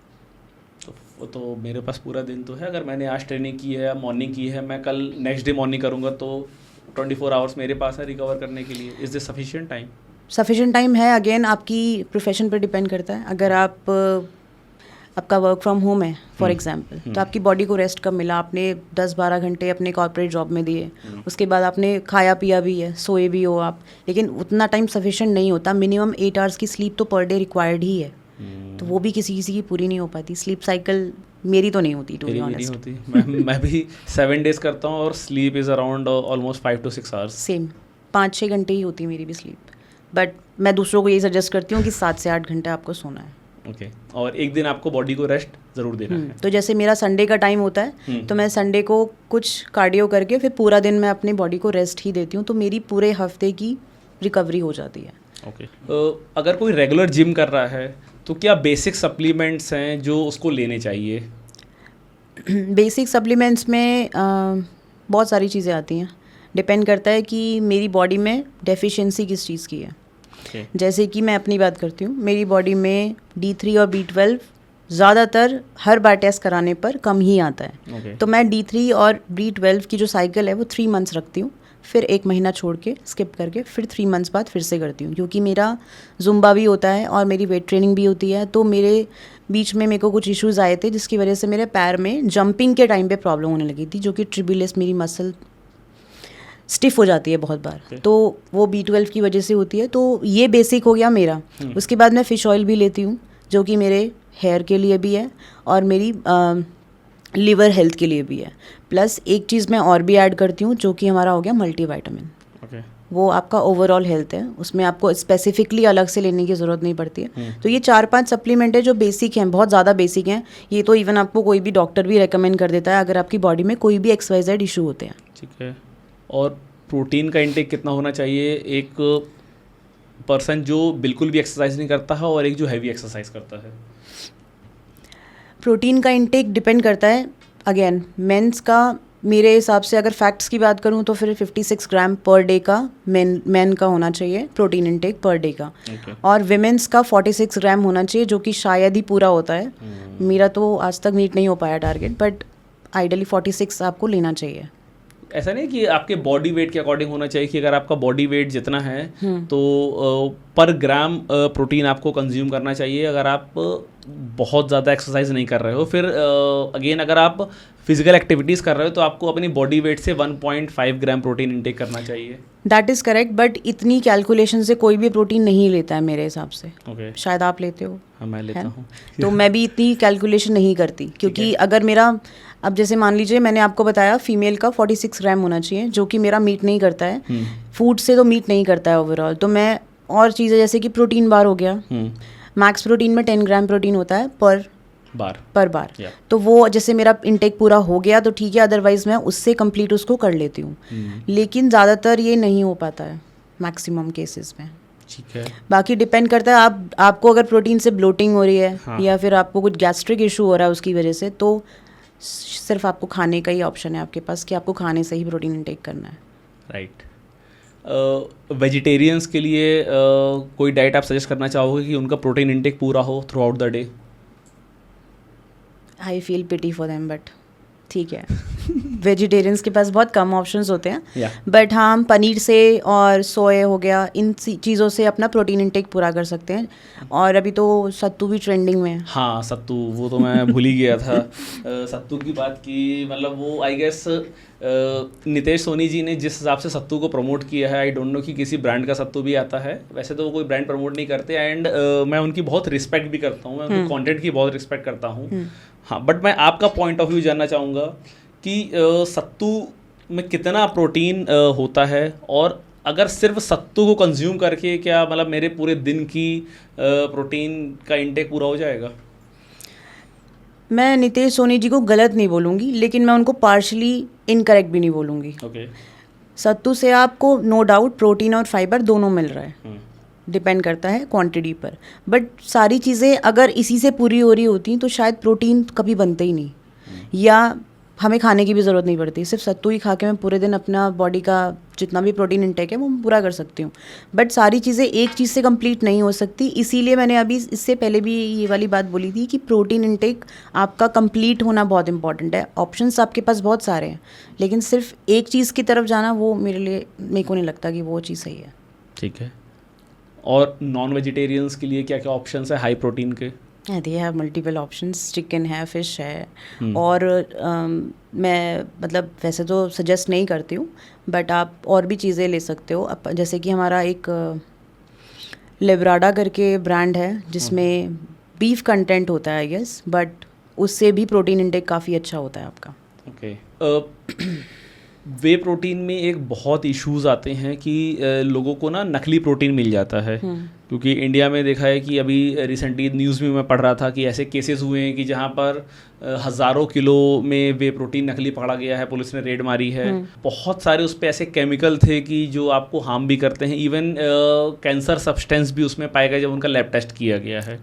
तो मेरे पास पूरा दिन तो है। अगर मैंने आज ट्रेनिंग की है, मॉर्निंग की है, मैं कल नेक्स्ट डे मॉर्निंग करूँगा, तो 24 आवर्स मेरे पास है रिकवर करने के लिए। Is this sufficient time? Sufficient time है। अगेन आपकी प्रोफेशन पर डिपेंड करता है। अगर आपका वर्क फ्रॉम होम है फॉर एग्जांपल, तो आपकी बॉडी को रेस्ट कब मिला? आपने 10-12 घंटे अपने कॉर्पोरेट जॉब में दिए, उसके बाद आपने खाया पिया भी है, सोए भी हो आप, लेकिन उतना टाइम सफिशिएंट नहीं होता। मिनिमम 8 आवर्स की स्लीप तो पर डे रिक्वायर्ड ही है, तो वो भी किसी किसी की पूरी नहीं हो पाती। स्लीप साइकिल मेरी तो नहीं होती, टू बी ऑनेस्ट। मैं भी 7 डेज करता हूँ और sleep is around almost 5 to 6 hours. Same 5-6 घंटे ही होती है मेरी भी स्लीप, बट मैं दूसरों को ये सजेस्ट करती हूँ कि 7 से 8 घंटे आपको सोना है। ओके। और एक दिन आपको बॉडी को रेस्ट ज़रूर देना है। तो जैसे मेरा संडे का टाइम होता है, तो मैं संडे को कुछ कार्डियो करके फिर पूरा दिन मैं अपनी बॉडी को रेस्ट ही देती हूँ, तो मेरी पूरे हफ्ते की रिकवरी हो जाती है। ओके। अगर कोई रेगुलर जिम कर रहा है तो क्या बेसिक सप्लीमेंट्स हैं जो उसको लेने चाहिए? बेसिक सप्लीमेंट्स में बहुत सारी चीज़ें आती हैं। डिपेंड करता है कि मेरी बॉडी में डेफिशिएंसी किस चीज़ की है। जैसे कि मैं अपनी बात करती हूँ, मेरी बॉडी में D3 और B12 ज़्यादातर हर बार टेस्ट कराने पर कम ही आता है। तो मैं D3 और B12 की जो साइकिल है वो 3 मंथ्स रखती हूँ, फिर 1 महीना छोड़ के स्किप करके फिर 3 मंथ्स बाद फिर से करती हूँ, क्योंकि मेरा जुम्बा भी होता है और मेरी वेट ट्रेनिंग भी होती है। तो मेरे बीच में मेरे को कुछ इश्यूज़ आए थे जिसकी वजह से मेरे पैर में जंपिंग के टाइम पे प्रॉब्लम होने लगी थी, जो कि ट्रिबिलिस मेरी मसल स्टिफ हो जाती है बहुत बार, तो वो B12 की वजह से होती है। तो ये बेसिक हो गया मेरा। उसके बाद मैं फ़िश ऑयल भी लेती हूँ, जो कि मेरे हेयर के लिए भी है और मेरी लिवर हेल्थ के लिए भी है। प्लस एक चीज़ मैं और भी ऐड करती हूँ, जो कि हमारा हो गया मल्टीविटामिन। वो आपका ओवरऑल हेल्थ है, उसमें आपको स्पेसिफिकली अलग से लेने की ज़रूरत नहीं पड़ती है। तो ये 4-5 सप्लीमेंट है जो बेसिक हैं, बहुत ज़्यादा बेसिक हैं। ये तो इवन आपको कोई भी डॉक्टर भी रेकमेंड कर देता है अगर आपकी बॉडी में कोई भी XYZ इशू होते हैं। ठीक है। और प्रोटीन का इंटेक कितना होना चाहिए एक पर्सन जो बिल्कुल भी एक्सरसाइज नहीं करता है और एक जो हैवी एक्सरसाइज करता है? प्रोटीन का इंटेक डिपेंड करता है। अगेन मेंस का मेरे हिसाब से अगर फैक्ट्स की बात करूं तो फिर 56 ग्राम पर डे का मेन का होना चाहिए प्रोटीन इंटेक पर डे का। और विमेंस का 46 ग्राम होना चाहिए, जो कि शायद ही पूरा होता है। मेरा तो आज तक मीट नहीं हो पाया टारगेट, बट आइडियली 46 आपको लेना चाहिए। ऐसा नहीं कि आपके बॉडी वेट के अकॉर्डिंग होना चाहिए कि अगर आपका बॉडी वेट जितना है तो पर ग्राम प्रोटीन आपको कंज्यूम करना चाहिए अगर आप बहुत ज़्यादा एक्सरसाइज नहीं कर रहे हो। फिर अगेन अगर आप फिजिकल एक्टिविटीज़ कर रहे हो तो आपको अपनी बॉडी वेट से 1.5 ग्राम प्रोटीन इंटेक करना चाहिए। दैट इज़ करेक्ट, बट इतनी कैलकुलेशन से कोई भी प्रोटीन नहीं लेता है मेरे हिसाब से। ओके शायद आप लेते हो। हाँ मैं लेता हूँ। तो मैं भी इतनी कैलकुलेशन नहीं करती, क्योंकि अगर मेरा, अब जैसे मान लीजिए मैंने आपको बताया फीमेल का 46 ग्राम होना चाहिए, जो कि मेरा मीट नहीं करता है, फूड से तो मीट नहीं करता है ओवरऑल। तो मैं और चीज़ें जैसे कि प्रोटीन बार हो गया, मैक्स प्रोटीन में 10 ग्राम प्रोटीन होता है पर बार। तो वो जैसे मेरा इनटेक पूरा हो गया तो ठीक है, अदरवाइज मैं उससे कंप्लीट उसको कर लेती हूँ। लेकिन ज़्यादातर ये नहीं हो पाता है मैक्सिमम केसेस में। ठीक है, बाकी डिपेंड करता है आपको अगर प्रोटीन से ब्लोटिंग हो रही है, हाँ, या फिर आपको कुछ गैस्ट्रिक इशू हो रहा है उसकी वजह से, तो सिर्फ आपको खाने का ही ऑप्शन है आपके पास कि आपको खाने से ही प्रोटीन इनटेक करना है। राइट। वेजिटेरियंस के लिए कोई डाइट आप सजेस्ट करना चाहोगे कि उनका प्रोटीन इंटेक पूरा हो throughout the day? I feel pity for them, but ठीक है वेजिटेरियंस के पास बहुत कम ऑप्शंस होते हैं, बट हाँ हम पनीर से और सोया हो गया, इन चीज़ों से अपना प्रोटीन इंटेक पूरा कर सकते हैं। और अभी तो सत्तू भी ट्रेंडिंग में है। हाँ सत्तू, वो तो मैं भूल ही गया था। सत्तू की बात की, मतलब वो आई गेस नितेश सोनी जी ने जिस हिसाब से सत्तू को प्रमोट किया है, आई डोंट नो कि किसी ब्रांड का सत्तू भी आता है। वैसे तो वो कोई ब्रांड प्रमोट नहीं करते, एंड मैं उनकी बहुत रिस्पेक्ट भी करता हूँ, मैं उनके कंटेंट की बहुत रिस्पेक्ट करता हूँ। हाँ, बट मैं आपका पॉइंट ऑफ व्यू जानना चाहूँगा कि सत्तू में कितना प्रोटीन होता है, और अगर सिर्फ सत्तू को कंज्यूम करके क्या मतलब मेरे पूरे दिन की प्रोटीन का इंटेक पूरा हो जाएगा? मैं नितेश सोनी जी को गलत नहीं बोलूँगी, लेकिन मैं उनको पार्शली इनकरेक्ट भी नहीं बोलूँगी। ओके, सत्तू से आपको नो डाउट प्रोटीन और फाइबर दोनों मिल रहा है, डिपेंड करता है क्वांटिटी पर। बट सारी चीज़ें अगर इसी से पूरी हो रही होती तो शायद प्रोटीन कभी बनते ही नहीं, या हमें खाने की भी ज़रूरत नहीं पड़ती। सिर्फ सत्तू ही खा के मैं पूरे दिन अपना बॉडी का जितना भी प्रोटीन इंटेक है वो पूरा कर सकती हूँ। बट सारी चीज़ें एक चीज़ से कंप्लीट नहीं हो सकती, इसीलिए मैंने अभी इससे पहले भी ये वाली बात बोली थी कि प्रोटीन इंटेक आपका कंप्लीट होना बहुत इंपॉर्टेंट है। ऑप्शंस आपके पास बहुत सारे हैं, लेकिन सिर्फ एक चीज़ की तरफ जाना वो मेरे को नहीं लगता कि वो चीज़ सही है। ठीक है। और नॉन वेजिटेरियंस के लिए क्या क्या ऑप्शंस है हाई प्रोटीन के? They have multiple options, chicken है, फिश है, और मैं मतलब वैसे तो सजेस्ट नहीं करती हूँ, बट आप और भी चीज़ें ले सकते हो। जैसे कि हमारा एक लेब्राडा करके ब्रांड है जिसमें बीफ कंटेंट होता है आई गेस, बट उससे भी प्रोटीन इंटेक काफ़ी अच्छा होता है आपका। ओके। वे प्रोटीन में एक बहुत इश्यूज आते हैं कि लोगों को ना नकली प्रोटीन मिल जाता है, क्योंकि इंडिया में देखा है कि अभी रिसेंटली न्यूज़ में मैं पढ़ रहा था कि ऐसे केसेस हुए हैं कि जहाँ पर हज़ारों किलो में वे प्रोटीन नकली पकड़ा गया है, पुलिस ने रेड मारी है। बहुत सारे उस पर ऐसे केमिकल थे कि जो आपको हार्म भी करते हैं, इवन कैंसर सब्सटेंस भी उसमें पाया गया जब उनका लैब टेस्ट किया गया है।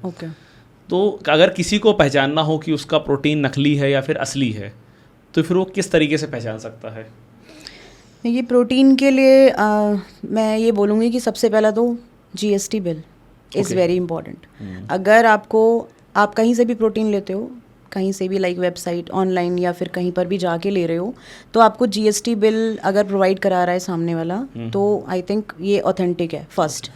तो अगर किसी को पहचानना हो कि उसका प्रोटीन नकली है या फिर असली है, तो फिर वो किस तरीके से पहचान सकता है? ये प्रोटीन के लिए मैं ये बोलूँगी कि सबसे पहला तो GST bill is very important. अगर आप कहीं से भी प्रोटीन लेते हो, कहीं से भी लाइक वेबसाइट, ऑनलाइन या फिर कहीं पर भी जाके ले रहे हो, तो आपको GST बिल अगर प्रोवाइड करा रहा है सामने वाला, तो आई थिंक ये ऑथेंटिक है फर्स्ट।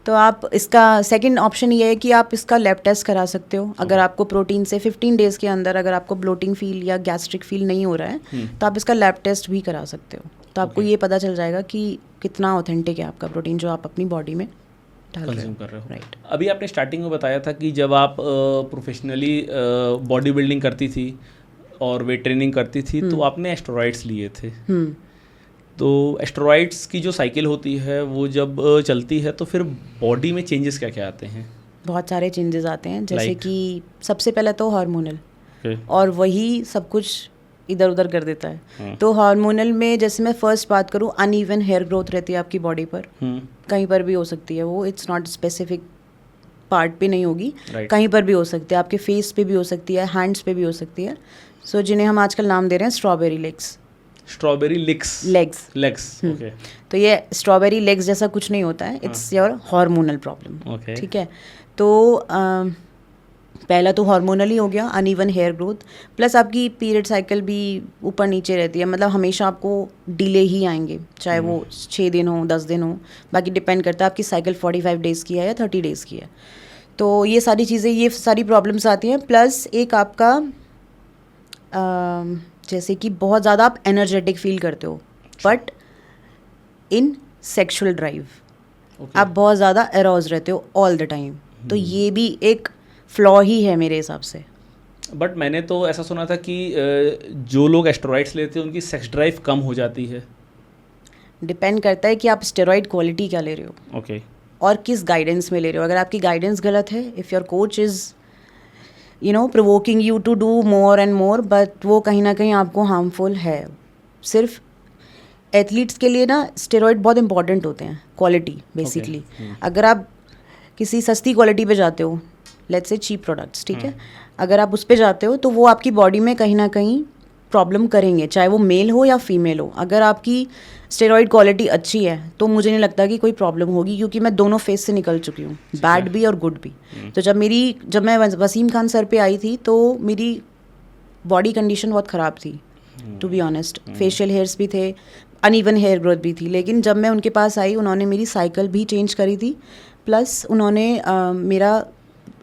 तो आप इसका सेकंड ऑप्शन ये है कि आप इसका लैब टेस्ट करा सकते हो। अगर आपको प्रोटीन से 15 डेज़ के अंदर अगर आपको ब्लोटिंग फील या गैस्ट्रिक फील नहीं हो रहा है, तो आप इसका लैब टेस्ट भी करा सकते हो। तो आपको ये पता चल जाएगा कि कितना ऑथेंटिक है आपका प्रोटीन जो आप अपनी बॉडी में कंज्यूम कर रहे हो। राइट। अभी आपने स्टार्टिंग में बताया था कि जब आप प्रोफेशनली बॉडी बिल्डिंग करती थी और वेट ट्रेनिंग करती थी, तो आपने एस्टेरॉइड्स लिए थे। तो एस्टेरॉइड्स की जो साइकिल होती है वो जब चलती है तो फिर बॉडी में चेंजेस क्या क्या आते हैं? बहुत सारे चेंजेस आते हैं, जैसे कि सबसे पहले तो हार्मोनल, और वही सब कुछ इधर उधर कर देता है। तो हार्मोनल में जैसे मैं फर्स्ट बात करूँ, अनइवन हेयर ग्रोथ रहती है आपकी बॉडी पर, कहीं पर भी हो सकती है वो, इट्स नॉट स्पेसिफिक पार्ट पे नहीं होगी, कहीं पर भी हो सकती है, आपके फेस पे भी हो सकती है, हैंड्स पे भी हो सकती है। सो जिन्हें हम आजकल नाम दे रहे हैं strawberry legs. Strawberry legs. Okay. तो ये स्ट्रॉबेरी लेग्स जैसा कुछ नहीं होता है, इट्स योर हार्मोनल प्रॉब्लम। ठीक है। तो पहला तो हार्मोनली हो गया, अनइवन हेयर ग्रोथ, प्लस आपकी पीरियड साइकिल भी ऊपर नीचे रहती है, मतलब हमेशा आपको डिले ही आएंगे, चाहे वो 6 दिन हो 10 दिन हो, बाकी डिपेंड करता है आपकी साइकिल 45 डेज़ की है या 30 डेज़ की है। तो ये सारी चीज़ें, ये सारी प्रॉब्लम्स आती हैं। प्लस एक आपका जैसे कि बहुत ज़्यादा आप एनर्जेटिक फील करते हो बट इन सेक्शुअल ड्राइव आप बहुत ज़्यादा एरोज रहते हो ऑल द टाइम, तो ये भी एक फ्लॉ ही है मेरे हिसाब से। बट मैंने तो ऐसा सुना था कि जो लोग एस्टेरॉइड्स लेते हैं उनकी सेक्स ड्राइव कम हो जाती है। डिपेंड करता है कि आप स्टेरॉइड क्वालिटी क्या ले रहे हो ओके और किस गाइडेंस में ले रहे हो। अगर आपकी गाइडेंस गलत है, if your coach is provoking you to do more and more, but वो कहीं ना कहीं आपको हार्मफुल है। सिर्फ एथलीट्स के लिए ना स्टेरॉइड बहुत इंपॉर्टेंट होते हैं, क्वालिटी बेसिकली। अगर आप किसी सस्ती क्वालिटी पे जाते हो, लेट्स से चीप प्रोडक्ट्स, ठीक है, अगर आप उस पे जाते हो तो वो आपकी बॉडी में कहीं ना कहीं प्रॉब्लम करेंगे, चाहे वो मेल हो या फीमेल हो। अगर आपकी स्टेरॉइड क्वालिटी अच्छी है तो मुझे नहीं लगता कि कोई प्रॉब्लम होगी, क्योंकि मैं दोनों फेस से निकल चुकी हूँ, बैड भी और गुड भी। तो जब मैं वसीम खान सर पे आई थी तो मेरी बॉडी कंडीशन बहुत ख़राब थी, to be honest. Facial hairs भी थे, अनइवन हेयर ग्रोथ भी थी, लेकिन जब मैं उनके पास आई उन्होंने मेरी साइकिल भी चेंज करी थी, प्लस उन्होंने मेरा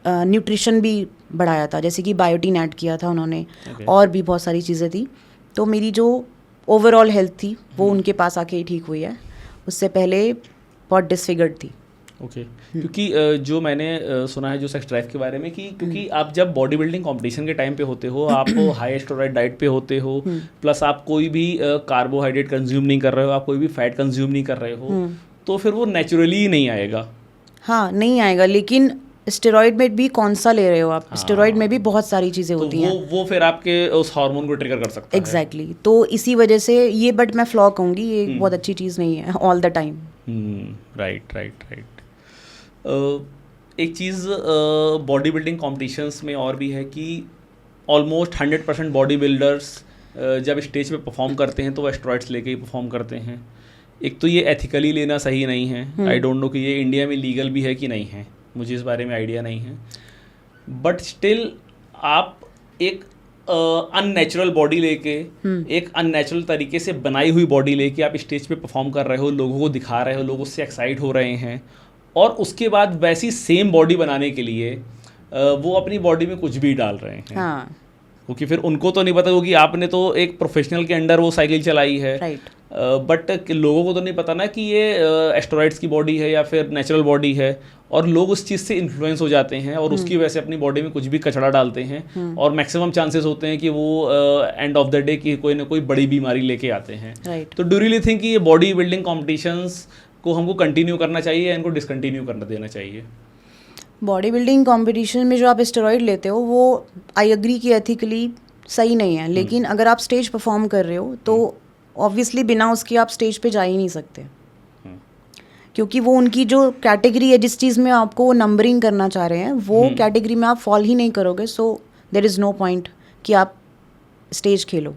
न्यूट्रिशन भी बढ़ाया था, जैसे कि बायोटीन ऐड किया था उन्होंने, और भी बहुत सारी चीज़ें थी। तो मेरी जो ओवरऑल हेल्थ थी वो उनके पास आके ही ठीक हुई है, उससे पहले बहुत डिसफिगर्ड थी। ओके क्योंकि जो मैंने सुना है जो सेक्स ड्राइव के बारे में कि क्योंकि आप जब बॉडी बिल्डिंग कंपटीशन के टाइम पे होते हो, आप हाई स्टेरॉइड डाइट पे होते हो, प्लस आप कोई भी कार्बोहाइड्रेट कंज्यूम नहीं कर रहे हो, आप कोई भी फैट कंज्यूम नहीं कर रहे हो, तो फिर वो नेचुरली ही नहीं आएगा। हाँ, नहीं आएगा, लेकिन स्टेरॉइड में भी कौन सा ले रहे हो आप? स्टेरॉइड में भी बहुत सारी चीज़ें तो होती हैं, वो फिर आपके उस हार्मोन को ट्रिगर कर सकता है। एग्जैक्टली। तो इसी वजह से ये, बट मैं फ्लॉ कहूँगी, ये बहुत अच्छी चीज़ नहीं है ऑल द टाइम। राइट। एक चीज़ बॉडी बिल्डिंग कॉम्पिटिशन्स में और भी है कि ऑलमोस्ट 100% बॉडी बिल्डर्स जब स्टेज पे परफॉर्म करते हैं तो वो एस्टेरॉइड्स लेके ही परफॉर्म करते हैं। एक तो ये एथिकली लेना सही नहीं है, आई डोंट नो कि ये इंडिया में लीगल भी है कि नहीं है, मुझे इस बारे में आइडिया नहीं है। बट स्टिल आप एक अननेचुरल बॉडी लेके, एक अननेचुरल तरीके से बनाई हुई बॉडी लेके आप स्टेज पे परफॉर्म कर रहे हो, लोगों को दिखा रहे हो, लोग उससे एक्साइट हो रहे हैं, और उसके बाद वैसी सेम बॉडी बनाने के लिए वो अपनी बॉडी में कुछ भी डाल रहे हैं। हाँ, क्योंकि फिर उनको तो नहीं पता, क्योंकि आपने तो एक प्रोफेशनल के अंडर वो साइकिल चलाई है, राइट। बट लोगों को तो नहीं पता ना कि ये एस्टेरॉइड्स की बॉडी है या फिर नेचुरल बॉडी है, और लोग उस चीज़ से इन्फ्लुएंस हो जाते हैं और उसकी वजह से अपनी बॉडी में कुछ भी कचड़ा डालते हैं, और मैक्सिमम चांसेस होते हैं कि वो एंड ऑफ द डे की कोई ना कोई बड़ी बीमारी लेके आते हैं। राइट। तो डू रियली थिंक कि ये बॉडी बिल्डिंग कॉम्पिटिशन्स को हमको कंटिन्यू करना चाहिए या इनको डिसकंटिन्यू करना देना चाहिए? बॉडी बिल्डिंग कॉम्पिटिशन में जो आप स्टेरॉइड लेते हो वो आई एग्री कि एथिकली सही नहीं है, लेकिन अगर आप स्टेज परफॉर्म कर रहे हो तो ऑब्वियसली बिना उसके आप स्टेज पे जा ही नहीं सकते, क्योंकि वो उनकी जो कैटेगरी है, जिस चीज़ में आपको वो नंबरिंग करना चाह रहे हैं, वो कैटेगरी में आप फॉल ही नहीं करोगे, so there is no point कि आप स्टेज खेलो।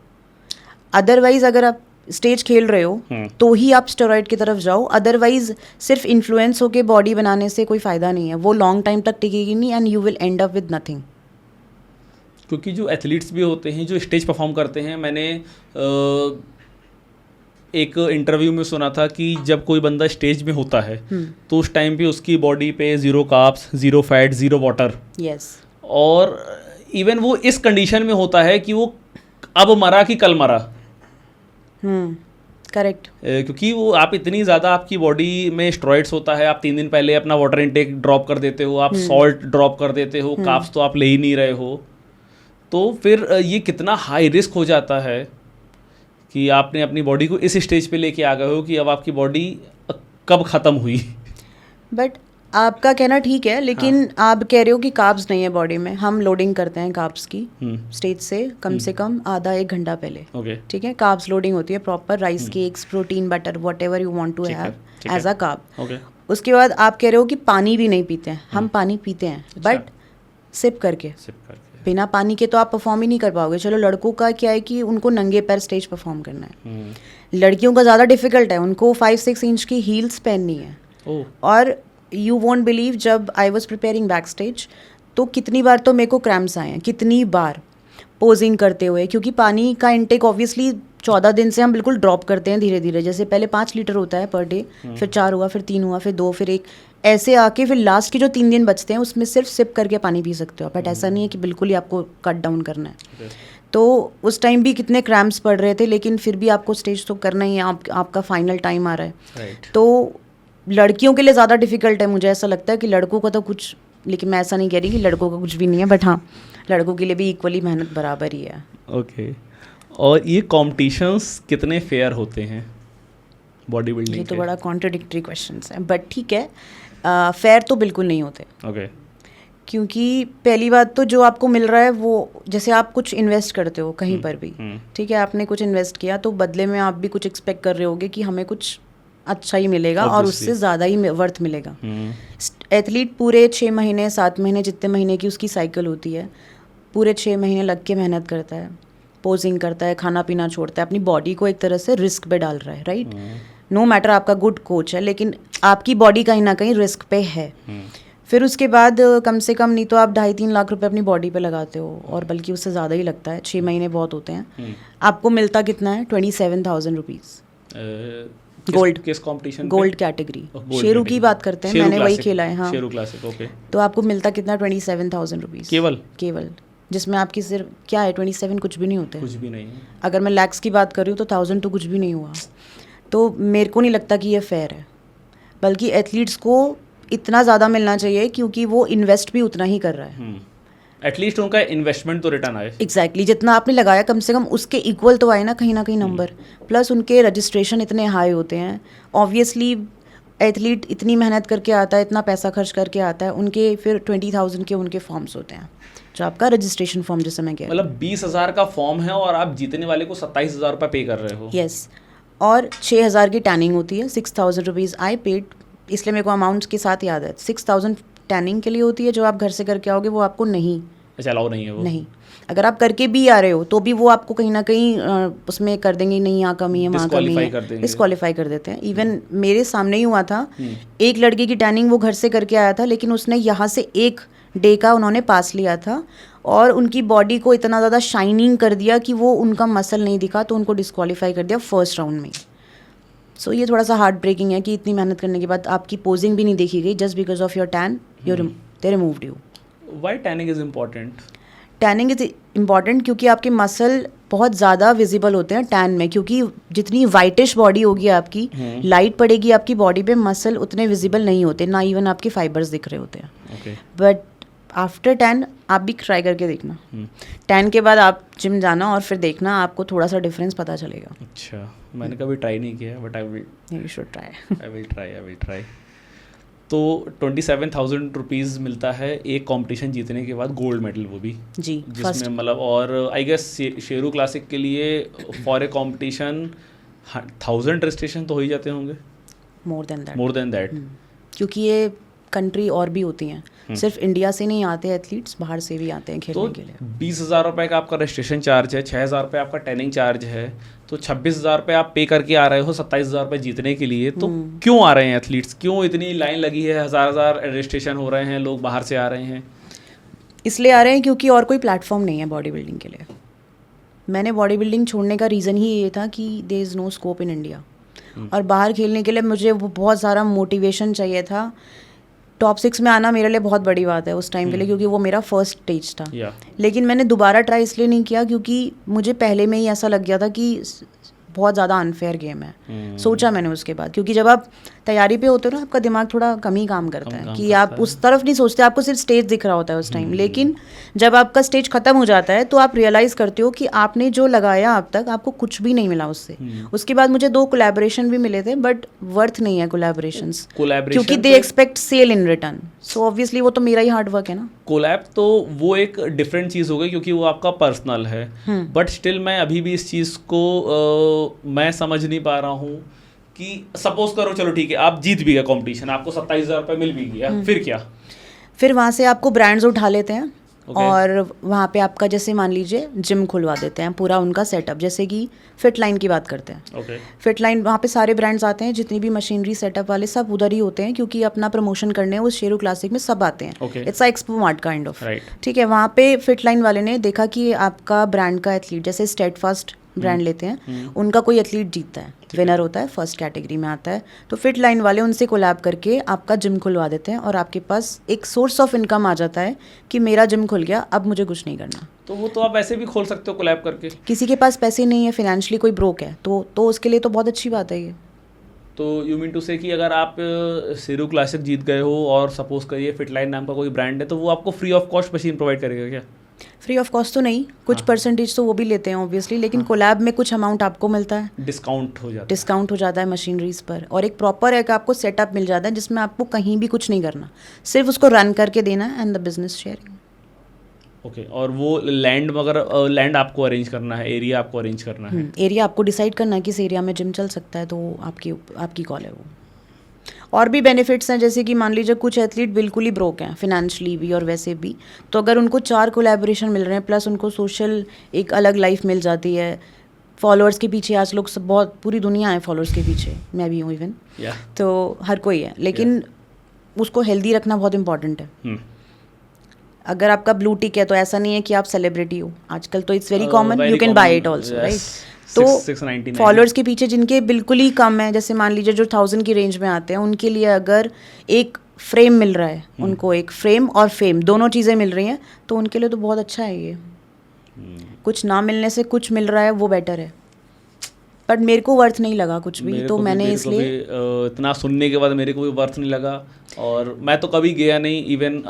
अदरवाइज अगर आप स्टेज खेल रहे हो तो ही आप स्टेरॉइड की तरफ जाओ, अदरवाइज सिर्फ इन्फ्लुएंस होके बॉडी बनाने से कोई फ़ायदा नहीं है, वो लॉन्ग टाइम तक टिकेगी नहीं, and you will and up with nothing. क्योंकि जो एथलीट्स भी होते हैं जो स्टेज परफॉर्म करते हैं, मैंने एक इंटरव्यू में सुना था कि जब कोई बंदा स्टेज में होता है तो उस टाइम पे उसकी बॉडी पे 0 कार्ब्स, 0 फैट, 0 वाटर, यस, और इवन वो इस कंडीशन में होता है कि वो अब मरा कि कल मरा। करेक्ट। क्योंकि वो आप इतनी ज़्यादा आपकी बॉडी में स्टेरॉइड्स होता है, आप 3 दिन पहले अपना वाटर इनटेक ड्रॉप कर देते हो, आप सॉल्ट ड्रॉप कर देते हो, कार्ब्स तो आप ले ही नहीं रहे हो, तो फिर ये कितना हाई रिस्क हो जाता है कि आपने अपनी बॉडी को इस स्टेज पे लेके आ गए हो कि अब आपकी बॉडी कब ख़त्म हुई। बट आपका कहना ठीक है, लेकिन आप कह रहे हो कि कार्ब्स नहीं है बॉडी में। हम लोडिंग करते हैं कार्ब्स की स्टेज से कम से कम आधा 1 घंटा पहले, ठीक है। कार्ब्स लोडिंग होती है proper, rice cakes, protein, butter, whatever you want to have as a carb. उसके बाद आप कह रहे हो कि पानी भी नहीं पीते हैं। हम पानी पीते हैं, बट सिप करके। बिना पानी के तो आप परफॉर्म ही नहीं कर पाओगे। चलो, लड़कों का क्या है कि उनको नंगे पैर स्टेज परफॉर्म करना है, लड़कियों का ज़्यादा डिफिकल्ट है, उनको 5-6 इंच की हील्स पहननी है। और यू वोंट बिलीव, जब I was preparing back stage तो कितनी बार तो मेरे को क्रैम्प्स आए हैं, कितनी बार पोजिंग करते हुए, क्योंकि पानी का इनटेक ऑब्वियसली 14 दिन से हम बिल्कुल ड्रॉप करते हैं धीरे धीरे। जैसे पहले 5 लीटर होता है पर डे, फिर 4 हुआ, फिर 3 हुआ, फिर 2, फिर 1, ऐसे आके फिर लास्ट के जो 3 दिन बचते हैं उसमें सिर्फ सिप करके पानी पी सकते हो, बट ऐसा नहीं है कि बिल्कुल ही आपको कट डाउन करना है। तो उस टाइम भी कितने क्रैम्प्स पड़ रहे थे, लेकिन फिर भी आपको स्टेज तो करना ही है, आपका फाइनल टाइम आ रहा है। तो लड़कियों के लिए ज़्यादा डिफिकल्ट है, मुझे ऐसा लगता है कि लड़कों का तो कुछ, लेकिन मैं ऐसा नहीं कह रही कि लड़कों का कुछ भी नहीं है, बट हाँ लड़कों के लिए भी इक्वली मेहनत बराबर ही है। ओके। और ये कॉम्पिटिशन्स कितने फेयर होते हैं बॉडी बिल्डिंग? ये तो बड़ा कॉन्ट्रडिक्टरी क्वेश्चंस है, बट ठीक है, फेयर तो बिल्कुल नहीं होते। ओके। क्योंकि पहली बात तो जो आपको मिल रहा है वो, जैसे आप कुछ इन्वेस्ट करते हो कहीं पर भी, ठीक है, आपने कुछ इन्वेस्ट किया तो बदले में आप भी कुछ एक्सपेक्ट कर रहे होगे कि हमें कुछ अच्छा ही मिलेगा और उससे ज़्यादा ही वर्थ मिलेगा। एथलीट पूरे 6 महीने 7 महीने जितने महीने की उसकी साइकिल होती है, पूरे 6 महीने लग के मेहनत करता है, पोजिंग करता है, खाना पीना छोड़ता है, अपनी बॉडी को एक तरह से रिस्क पे डाल रहा है, राइट। नो मैटर आपका गुड कोच है, लेकिन आपकी बॉडी कहीं ना कहीं रिस्क पे है। फिर उसके बाद कम से कम नहीं तो आप 2.5-3 लाख रुपए अपनी बॉडी पे लगाते हो, और बल्कि उससे ज़्यादा ही लगता है, 6 महीने बहुत होते हैं। आपको मिलता कितना है? 27,000 रुपीज़ गोल्ड। किस कंपटीशन? गोल्ड कैटेगरी, शेरू की बात करते हैं, मैंने वही खेला है। हाँ, शेरू क्लासिक। ओके। तो आपको मिलता कितना? 27,000 रुपीज़ केवल, जिसमें आपकी सिर्फ क्या है, 27 कुछ भी नहीं होते, कुछ भी नहीं। अगर मैं लैक्स की बात कर रही हूँ तो 1000 तो कुछ भी नहीं हुआ। तो मेरे को नहीं लगता कि ये फेयर है, बल्कि एथलीट्स को इतना ज़्यादा मिलना चाहिए क्योंकि वो इन्वेस्ट भी उतना ही कर रहा है। एटलीस्ट उनका इन्वेस्टमेंट तो रिटर्न आए। एग्जैक्टली, जितना आपने लगाया कम से कम उसके इक्वल तो आए ना कहीं नंबर। प्लस उनके रजिस्ट्रेशन इतने हाई होते हैं, ऑब्वियसली एथलीट इतनी मेहनत करके आता है, इतना पैसा खर्च करके आता है, उनके फिर 20,000 के उनके फॉर्म्स होते हैं, जो आपका रजिस्ट्रेशन फॉर्म जैसे मैं कह रही हूँ। मतलब 20,000 का फॉर्म है और आप जीतने वाले को 27,000 रुपये पे कर रहे हो। यस, और 6,000 की टैनिंग होती है। 6,000 रुपीज़ आई पेड, इसलिए मेरे को अमाउंट्स के साथ याद है। 6,000 टैनिंग के लिए होती है, जो आप घर से करके आओगे वो आपको नहीं, अच्छा, अलाउ नहीं है वो। नहीं, अगर आप करके भी आ रहे हो तो भी वो आपको कहीं ना कहीं उसमें कर देंगे, नहीं यहाँ कमी है वहाँ कमी है, डिस्क्वालीफाई कर देते हैं। इवन मेरे सामने ही हुआ था, एक लड़के की टैनिंग वो घर से करके आया था, लेकिन उसने यहाँ से 1 डे का उन्होंने पास लिया था और उनकी बॉडी को इतना ज़्यादा शाइनिंग कर दिया कि वो उनका मसल नहीं दिखा, तो उनको डिस्क्वालीफाई कर दिया फर्स्ट राउंड में। सो ये थोड़ा सा हार्ट ब्रेकिंग है कि इतनी मेहनत करने के बाद आपकी पोजिंग भी नहीं देखी गई, just because of your tan they removed you. Why tanning is important? Tanning is important क्योंकि आपके मसल बहुत ज़्यादा विजिबल होते हैं टैन में, क्योंकि जितनी वाइटिश बॉडी होगी आपकी, लाइट पड़ेगी आपकी बॉडी पे, मसल उतने विजिबल नहीं होते, ना इवन आपके फाइबर्स दिख रहे होते हैं। बट आफ्टर टैन आप भी ट्राई करके देखना, टैन के बाद आप जिम जाना और फिर देखना, आपको थोड़ा सा डिफरेंस पता चलेगा। अच्छा, मैंने कभी ट्राई नहीं किया, but I will, you should try. I will try. तो 27,000 रुपीज़ मिलता है एक कंपटीशन जीतने के बाद, गोल्ड मेडल वो भी जी, जिसमें मतलब, और आई गेस शेरू क्लासिक के लिए फॉर ए कंपटीशन 1000 रजिस्ट्रेशन तो हो ही जाते होंगे। मोर देन दैट क्योंकि ये कंट्री और भी होती हैं, सिर्फ इंडिया से नहीं आते एथलीट्स, बाहर से भी आते हैं खेलने के लिए। 20,000 रुपये का आपका रजिस्ट्रेशन चार्ज है, 6,000 रुपये आपका ट्रेनिंग चार्ज है, तो 26,000 रुपये आप पे करके आ रहे हो 27,000 रुपये जीतने के लिए। तो क्यों आ रहे हैं एथलीट्स? क्यों इतनी लाइन लगी है, हज़ार रजिस्ट्रेशन हो रहे हैं, लोग बाहर से आ रहे हैं? इसलिए आ रहे हैं क्योंकि और कोई प्लेटफॉर्म नहीं है बॉडी बिल्डिंग के लिए। मैंने बॉडी बिल्डिंग छोड़ने का रीज़न ही ये था कि there is no scope in India, और बाहर खेलने के लिए मुझे बहुत सारा मोटिवेशन चाहिए था। टॉप 6 में आना मेरे लिए बहुत बड़ी बात है उस टाइम के लिए, क्योंकि वो मेरा फर्स्ट स्टेज था। लेकिन मैंने दोबारा ट्राई इसलिए नहीं किया क्योंकि मुझे पहले में ही ऐसा लग गया था कि बहुत ज़्यादा अनफेयर गेम है। सोचा मैंने उसके बाद, क्योंकि जब आप तैयारी पे होते हो ना, आपका दिमाग थोड़ा कम ही काम करता है कि आप उस तरफ नहीं सोचते, आपको सिर्फ स्टेज दिख रहा होता है उस टाइम। लेकिन जब आपका स्टेज खत्म हो जाता है तो आप रियलाइज़ करते हो कि आपने जो लगाया अब तक, आपको कुछ भी नहीं मिला उससे। उसके बाद मुझे 2 कोलैबोरेशन भी मिले थे, बट वर्थ नहीं है कोलैबोरेशंस, क्योंकि they expect sale in return. So obviously वो तो मेरा ही हार्ड वर्क है ना। कोलैब तो वो एक डिफरेंट चीज़ हो गई, क्योंकि वो आपका पर्सनल है, बट स्टिल मैं अभी भी इस चीज़ को मैं समझ नहीं पा रहा हूँ कि सपोज करो, चलो ठीक है, आप जीत भी गए कंपटीशन, आपको 27,000 रुपये मिल भी गया, फिर क्या? फिर वहाँ से आपको ब्रांड्स उठा लेते हैं, और वहाँ पे आपका जैसे मान लीजिए जिम खुलवा देते हैं, पूरा उनका सेटअप, जैसे कि फिट लाइन की बात करते हैं। फिट लाइन वहाँ पे सारे ब्रांड्स आते हैं, जितनी भी मशीनरी सेटअप वाले सब उधर ही होते हैं, क्योंकि अपना प्रमोशन करने उस शेरू क्लासिक में सब आते हैं। It's expo mart kind of, ठीक है। वहाँ पे फिट लाइन वाले ने देखा कि आपका ब्रांड का एथलीट, जैसे स्टेडफास्ट ब्रांड लेते हैं, उनका कोई एथलीट जीतता है, विनर होता है, फर्स्ट कैटेगरी में आता है, तो फिट लाइन वाले उनसे कोलैब करके आपका जिम खुलवा देते हैं और आपके पास एक सोर्स ऑफ इनकम आ जाता है कि मेरा जिम खुल गया, अब मुझे कुछ नहीं करना। तो वो तो आप ऐसे भी खोल सकते हो कोलैब करके। किसी के पास पैसे नहीं है, फाइनेंशियली कोई ब्रोक है, तो उसके लिए तो बहुत अच्छी बात है ये। तो यू मीन टू से कि अगर आप शेरू क्लासिक जीत गए हो और सपोज करिए फिट लाइन नाम का कोई ब्रांड है, तो वो आपको free of cost machine provide करेगा क्या? फ्री ऑफ कॉस्ट तो नहीं, कुछ परसेंटेज तो वो भी लेते हैं ऑब्वियसली, लेकिन कोलैब में कुछ अमाउंट आपको मिलता है, डिस्काउंट हो जाता है मशीनरीज पर, और एक प्रॉपर एक आपको सेटअप मिल जाता है जिसमें आपको कहीं भी कुछ नहीं करना, सिर्फ उसको रन करके देना है and the business sharing. Okay, और वो लैंड वगैरह, लैंड आपको अरेंज करना है, एरिया आपको अरेंज करना है, एरिया आपको डिसाइड करना है किस एरिया में जिम चल सकता है, तो आपकी कॉल है वो। और भी बेनिफिट्स हैं, जैसे कि मान लीजिए कुछ एथलीट बिल्कुल ही ब्रोक हैं फिनेंशियली भी और वैसे भी, तो अगर उनको 4 कोलैबोरेशन मिल रहे हैं, प्लस उनको सोशल एक अलग लाइफ मिल जाती है, फॉलोअर्स के पीछे आज लोग सब, बहुत पूरी दुनिया है फॉलोअर्स के पीछे, मैं भी हूँ इवन, तो हर कोई है, लेकिन उसको हेल्दी रखना बहुत इंपॉर्टेंट है। अगर आपका ब्लू टिक है तो ऐसा नहीं है कि आप सेलिब्रिटी हो, आजकल तो it's very common, you can buy it also, right. तो फॉलोअर्स के पीछे जिनके बिल्कुल ही कम है, जैसे मान लीजिए जो 1000 की रेंज में आते हैं, उनके लिए अगर एक फ्रेम मिल रहा है, उनको एक फ्रेम और फेम दोनों चीज़ें मिल रही हैं, तो उनके लिए तो बहुत अच्छा है ये। कुछ ना मिलने से कुछ मिल रहा है वो बेटर है, बट मेरे को वर्थ नहीं लगा कुछ भी, तो मैंने इसलिए इतना सुनने के बाद मेरे को भी वर्थ नहीं लगा, और मैं तो कभी गया नहीं। इवन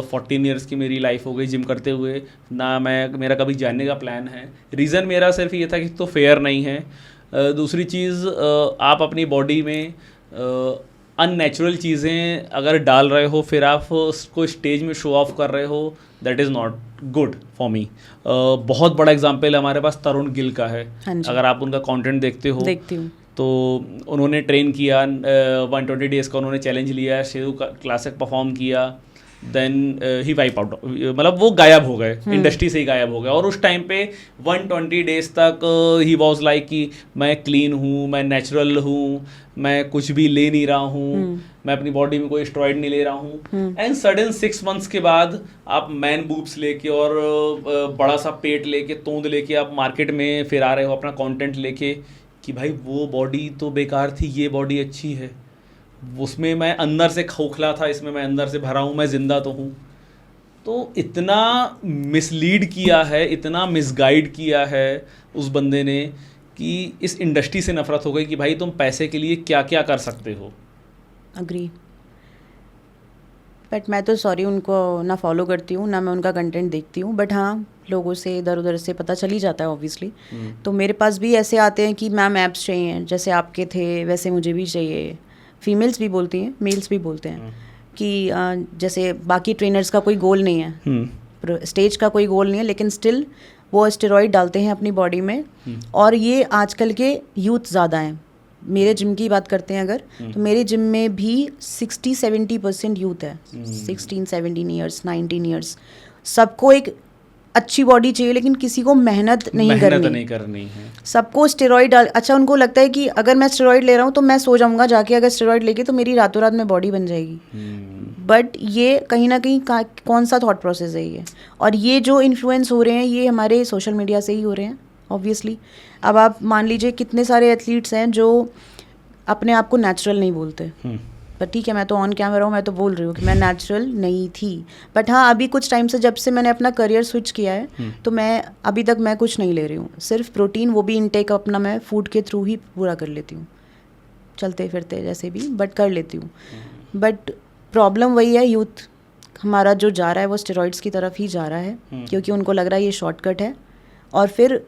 14 ईयर्स की मेरी लाइफ हो गई जिम करते हुए ना, मेरा कभी जाने का प्लान है। रीज़न मेरा सिर्फ ये था कि तो फेयर नहीं है, दूसरी चीज़ आप अपनी बॉडी में अननेचुरल चीज़ें अगर डाल रहे हो, फिर आप उसको स्टेज में शो ऑफ कर रहे हो, that is not good for me. बहुत बड़ा एग्जाम्पल हमारे पास तरुण गिल का है, अगर आप उनका कंटेंट देखती हूँ तो उन्होंने ट्रेन किया, 120 डेज़ का उन्होंने चैलेंज लिया, शेरू क्लासिक परफॉर्म किया, देन ही वाइप आउट, मतलब वो गायब हो गए, इंडस्ट्री से ही गायब हो गए। और उस टाइम पे 120 डेज़ तक ही वॉज लाइक कि मैं क्लीन हूँ, मैं नेचुरल हूँ, मैं कुछ भी ले नहीं रहा हूँ, मैं अपनी बॉडी में कोई स्टेरॉइड नहीं ले रहा हूँ। एंड सडन 6 मंथ्स के बाद आप मैन बूब्स लेके और बड़ा सा पेट लेके, तोंद लेके आप मार्केट में फिर आ रहे हो अपना कंटेंट लेके कि भाई वो बॉडी तो बेकार थी, ये बॉडी अच्छी है, उसमें मैं अंदर से खोखला था, इसमें मैं अंदर से भरा हूँ, मैं जिंदा तो हूँ। तो इतना मिसलीड किया है, इतना मिसगाइड किया है उस बंदे ने कि इस इंडस्ट्री से नफरत हो गई कि भाई तुम पैसे के लिए क्या क्या कर सकते हो। अग्री, बट मैं तो सॉरी उनको ना फॉलो करती हूँ ना मैं उनका कंटेंट देखती हूँ, बट हाँ लोगों से इधर उधर से पता चल ही जाता है ऑब्वियसली। तो मेरे पास भी ऐसे आते हैं कि मैम एप्स चाहिए, जैसे आपके थे वैसे मुझे भी चाहिए। फीमेल्स भी बोलती हैं, मेल्स भी बोलते हैं कि जैसे बाकी ट्रेनर्स का कोई गोल नहीं है, स्टेज का कोई गोल नहीं है, लेकिन स्टिल वो स्टेरॉइड डालते हैं अपनी बॉडी में। और ये आजकल के यूथ ज़्यादा हैं। मेरे जिम की बात करते हैं अगर, तो मेरे जिम में भी 60-70% यूथ है, 16-17 ईयर्स, 19 ईयर्स। सबको एक अच्छी बॉडी चाहिए, लेकिन किसी को मेहनत नहीं करनी है। सबको स्टेरॉइड अच्छा उनको लगता है कि अगर मैं स्टेरॉइड ले रहा हूँ तो मैं सो जाऊँगा जाके, अगर स्टेरॉइड लेके तो मेरी रातों रात में बॉडी बन जाएगी। बट ये कहीं ना कहीं कौन सा थॉट प्रोसेस है ये, और ये जो इन्फ्लुएंस हो रहे हैं ये हमारे सोशल मीडिया से ही हो रहे हैं ऑब्वियसली। अब आप मान लीजिए कितने सारे एथलीट्स हैं जो अपने आप को नेचुरल नहीं बोलते, पर ठीक है मैं तो ऑन कैमरा हूँ, मैं तो बोल रही हूँ कि मैं नेचुरल नहीं थी। बट हाँ अभी कुछ टाइम से जब से मैंने अपना करियर स्विच किया है तो मैं अभी तक मैं कुछ नहीं ले रही हूँ, सिर्फ प्रोटीन, वो भी इनटेक अपना मैं फूड के थ्रू ही पूरा कर लेती हूँ, चलते फिरते जैसे भी, बट कर लेती हूँ। बट प्रॉब्लम वही है, यूथ हमारा जो जा रहा है वो स्टेरॉइड्स की तरफ ही जा रहा है, क्योंकि उनको लग रहा है ये शॉर्टकट है। और फिर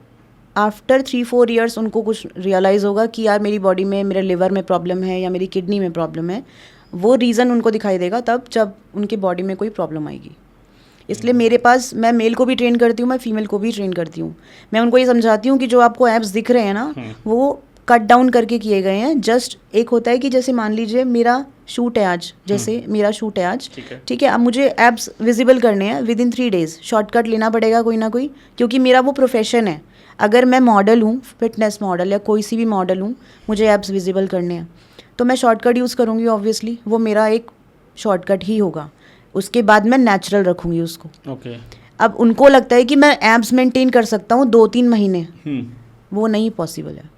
आफ्टर 3-4 ईयर्स उनको कुछ रियलाइज़ होगा कि यार मेरी बॉडी में, मेरे लिवर में प्रॉब्लम है या मेरी किडनी में प्रॉब्लम है। वो रीज़न उनको दिखाई देगा तब जब उनके बॉडी में कोई प्रॉब्लम आएगी। इसलिए मेरे पास, मैं मेल को भी ट्रेन करती हूँ, मैं फीमेल को भी ट्रेन करती हूँ। मैं उनको ये समझाती हूँ कि जो आपको एब्स दिख रहे हैं ना, वो कट डाउन करके किए गए हैं। जस्ट एक होता है कि जैसे मान लीजिए मेरा शूट है आज, जैसे मेरा शूट है आज, ठीक है, अब मुझे एब्स विजिबल करने हैं विद इन 3 days, शॉर्टकट लेना पड़ेगा कोई ना कोई, क्योंकि मेरा वो प्रोफेशन है। अगर मैं मॉडल हूँ, फिटनेस मॉडल या कोई सी भी मॉडल हूँ, मुझे एब्स विजिबल करने हैं, तो मैं शॉर्टकट यूज़ करूँगी ऑब्वियसली, वो मेरा एक शॉर्टकट ही होगा। उसके बाद मैं नेचुरल रखूँगी उसको। ओके। अब उनको लगता है कि मैं एब्स मेंटेन कर सकता हूँ 2-3 महीने, वो नहीं पॉसिबल है।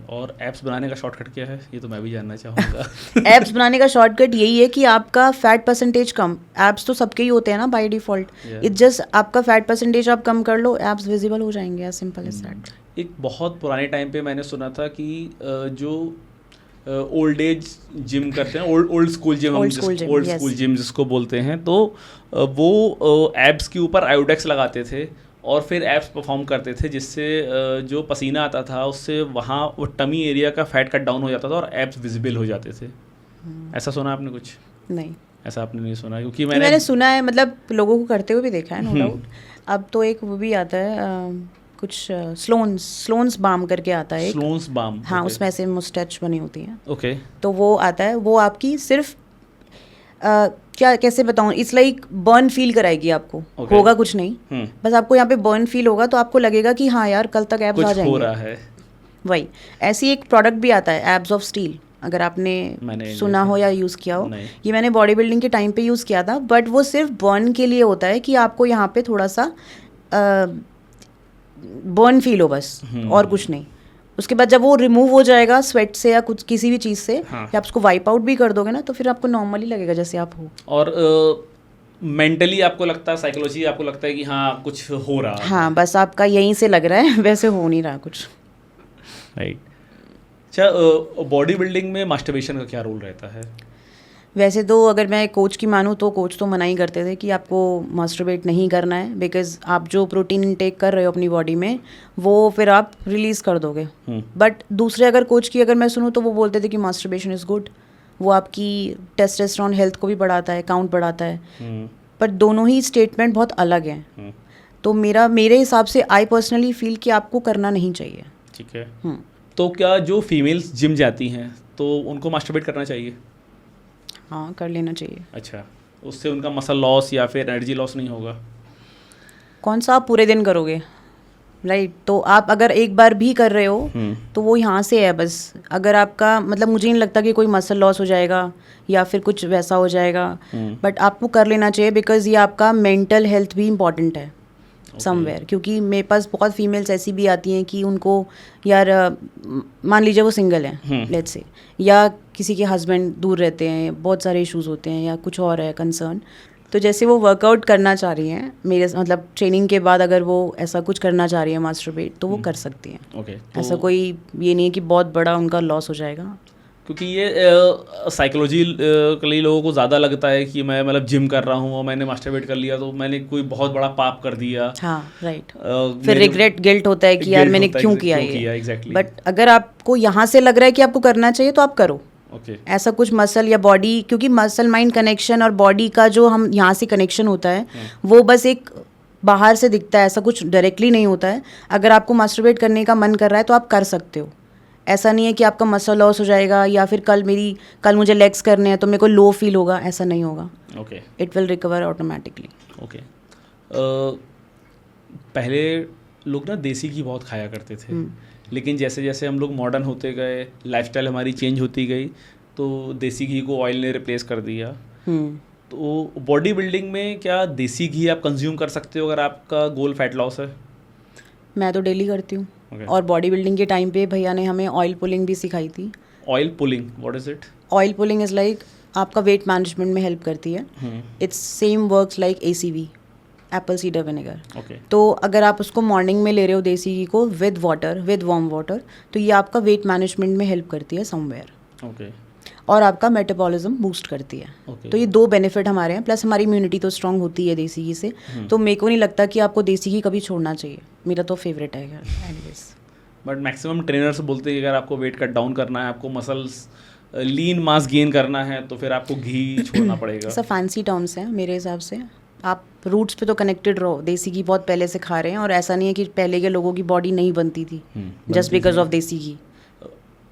और एब्स बनाने का शॉर्टकट क्या है, ये तो मैं भी जानना चाहूँगा। एब्स बनाने का शॉर्टकट यही है कि आपका फैट परसेंटेज कम, एब्स तो सबके ही होते हैं ना बाय डिफॉल्ट, इट्स जस्ट आपका फैट परसेंटेज आप कम कर लो, एब्स विजिबल हो जाएंगे, एज सिंपल एज दैट। एक बहुत पुराने टाइम पे मैंने सुना था कि जो ओल्ड एज जिम करते हैं, ओल्ड स्कूल जिम जिसको बोलते हैं, तो वो एब्स के ऊपर आयोडेक्स लगाते थे और फिर एब्स परफॉर्म करते थे, जिससे जो पसीना आता था उससे वहाँ वो टमी एरिया का फैट कट डाउन हो जाता था और एब्स विजिबल हो जाते थे। ऐसा सुना आपने कुछ? नहीं, ऐसा आपने नहीं सुना? क्योंकि मैंने सुना है, मतलब लोगों को करते हुए भी देखा है, नो डाउट। अब तो एक वो भी आता है कुछ स्लोन्स बाम करके आता है, स्लोन्स बाम, हाँ, उसमें ऐसे मुस्टैच बनी होती है। ओके। तो वो आता है, वो आपकी सिर्फ क्या कैसे बताऊँ, इट्स लाइक बर्न फील कराएगी आपको, होगा कुछ नहीं, बस आपको यहाँ पे बर्न फील होगा, तो आपको लगेगा कि हाँ यार कल तक एब्स आ जाएंगे, हो रहा है। वही ऐसी एक प्रोडक्ट भी आता है, एब्स ऑफ स्टील, अगर आपने सुना हो या यूज़ किया हो। ये मैंने बॉडी बिल्डिंग के टाइम पे यूज़ किया था, बट वो सिर्फ बर्न के लिए होता है कि आपको यहाँ पे थोड़ा सा बर्न फील हो, बस, और कुछ नहीं। उसके बाद जब वो रिमूव हो जाएगा स्वेट से या कुछ किसी भी चीज़ से, या आप उसको वाइप आउट भी कर दोगे ना, तो फिर आपको नॉर्मली लगेगा जैसे आप हो। और मेंटली आपको लगता है, साइकोलॉजी आपको लगता है कि हाँ कुछ हो रहा है, हाँ, बस आपका यहीं से लग रहा है, वैसे हो नहीं रहा कुछ। राइट। अच्छा, बॉडी बिल्डिंग में मास्टरबेशन का क्या रोल रहता है? वैसे तो अगर मैं कोच की मानूँ तो कोच तो मना ही करते थे कि आपको मास्टरबेट नहीं करना है, बिकॉज आप जो प्रोटीन इनटेक कर रहे हो अपनी बॉडी में वो फिर आप रिलीज़ कर दोगे। बट दूसरे अगर कोच की अगर मैं सुनूँ तो वो बोलते थे कि मास्टरबेशन इज़ गुड, वो आपकी टेस्टोस्टेरोन हेल्थ को भी बढ़ाता है, काउंट बढ़ाता है। पर दोनों ही स्टेटमेंट बहुत अलग हैं। तो मेरे हिसाब से आई पर्सनली फील कि आपको करना नहीं चाहिए। ठीक है। तो क्या जो फीमेल्स जिम जाती हैं तो उनको मास्टरबेट करना चाहिए? हाँ, कर लेना चाहिए। अच्छा, उससे उनका मसल लॉस या फिर एनर्जी लॉस नहीं होगा? कौन सा आप पूरे दिन करोगे, राइट? तो आप अगर एक बार भी कर रहे हो तो वो यहाँ से है बस। अगर आपका मतलब मुझे नहीं लगता कि कोई मसल लॉस हो जाएगा या फिर कुछ वैसा हो जाएगा, बट आपको कर लेना चाहिए, बिकॉज ये आपका मेंटल हेल्थ भी इम्पॉर्टेंट है समवेयर। क्योंकि मेरे पास बहुत फीमेल्स ऐसी भी आती हैं कि उनको यार मान लीजिए वो सिंगल हैं लेट्स से, या किसी के हस्बैंड दूर रहते हैं, बहुत सारे इश्यूज होते हैं या कुछ और है कंसर्न, तो जैसे वो वर्कआउट करना चाह रही हैं मेरे मतलब ट्रेनिंग के बाद, अगर वो ऐसा कुछ करना चाह रही है मास्टरबेट, तो वो कर सकती हैं। ओके। ऐसा कोई ये नहीं है कि बहुत बड़ा उनका लॉस हो जाएगा, क्योंकि ये साइकोलॉजिकली लोगों को ज़्यादा लगता है कि मैं मतलब जिम कर रहा हूँ और मैंने मास्टरबेट कर लिया तो मैंने कोई बहुत बड़ा पाप कर दिया। हाँ, राइट। फिर रिग्रेट, गिल्ट होता है कि यार मैंने क्यों किया ये। एग्जैक्टली। बट अगर आपको यहाँ से लग रहा है कि आपको करना चाहिए तो आप करो। ओके। ऐसा कुछ मसल या बॉडी, क्योंकि मसल माइंड कनेक्शन और बॉडी का जो हम यहाँ से कनेक्शन होता है वो बस एक बाहर से दिखता है, ऐसा कुछ डायरेक्टली नहीं होता है। अगर आपको मास्टरबेट करने का मन कर रहा है तो आप कर सकते हो। ऐसा नहीं है कि आपका मसल लॉस हो जाएगा या फिर कल मुझे लेग्स करने हैं तो मेरे को लो फील होगा, ऐसा नहीं होगा। Okay. It will recover automatically. Okay. पहले लोग ना देसी घी बहुत खाया करते थे, लेकिन जैसे जैसे हम लोग मॉडर्न होते गए, लाइफस्टाइल हमारी चेंज होती गई, तो देसी घी को ऑयल ने रिप्लेस कर दिया। तो बॉडी बिल्डिंग में क्या देसी घी आप कंज्यूम कर सकते हो अगर आपका गोल फैट लॉस है? मैं तो डेली करती हूँ। और बॉडी बिल्डिंग के टाइम पे भैया ने हमें ऑयल पुलिंग भी सिखाई थी। Oil pulling, what is it? Oil pulling is like आपका वेट मैनेजमेंट में हेल्प करती है। It's same works like ACV, Apple cedar vinegar. तो अगर आप उसको मॉर्निंग में ले रहे हो देसी घी को विद वार्म वाटर, तो ये आपका वेट मैनेजमेंट में हेल्प करती है समवेयर। ओके। और आपका मेटाबॉलिज्म बूस्ट करती है। तो ये 2 बेनिफिट हमारे हैं, प्लस हमारी इम्यूनिटी तो स्ट्रांग होती है देसी घी से। तो मेरे को नहीं लगता कि आपको देसी घी कभी छोड़ना चाहिए, मेरा तो फेवरेट है एनीवेज। बट मैक्सिमम ट्रेनर्स बोलते हैं कि अगर आपको वेट कट डाउन करना है, आपको मसल्स लीन मास गेन करना है, तो फिर आपको घी छोड़ना पड़ेगा। सब फैंसी टर्म्स हैं मेरे हिसाब से। आप रूट्स पे तो कनेक्टेड रहो। देसी घी बहुत पहले से खा रहे हैं और ऐसा नहीं है कि पहले के लोगों की बॉडी नहीं बनती थी जस्ट बिकॉज ऑफ देसी घी।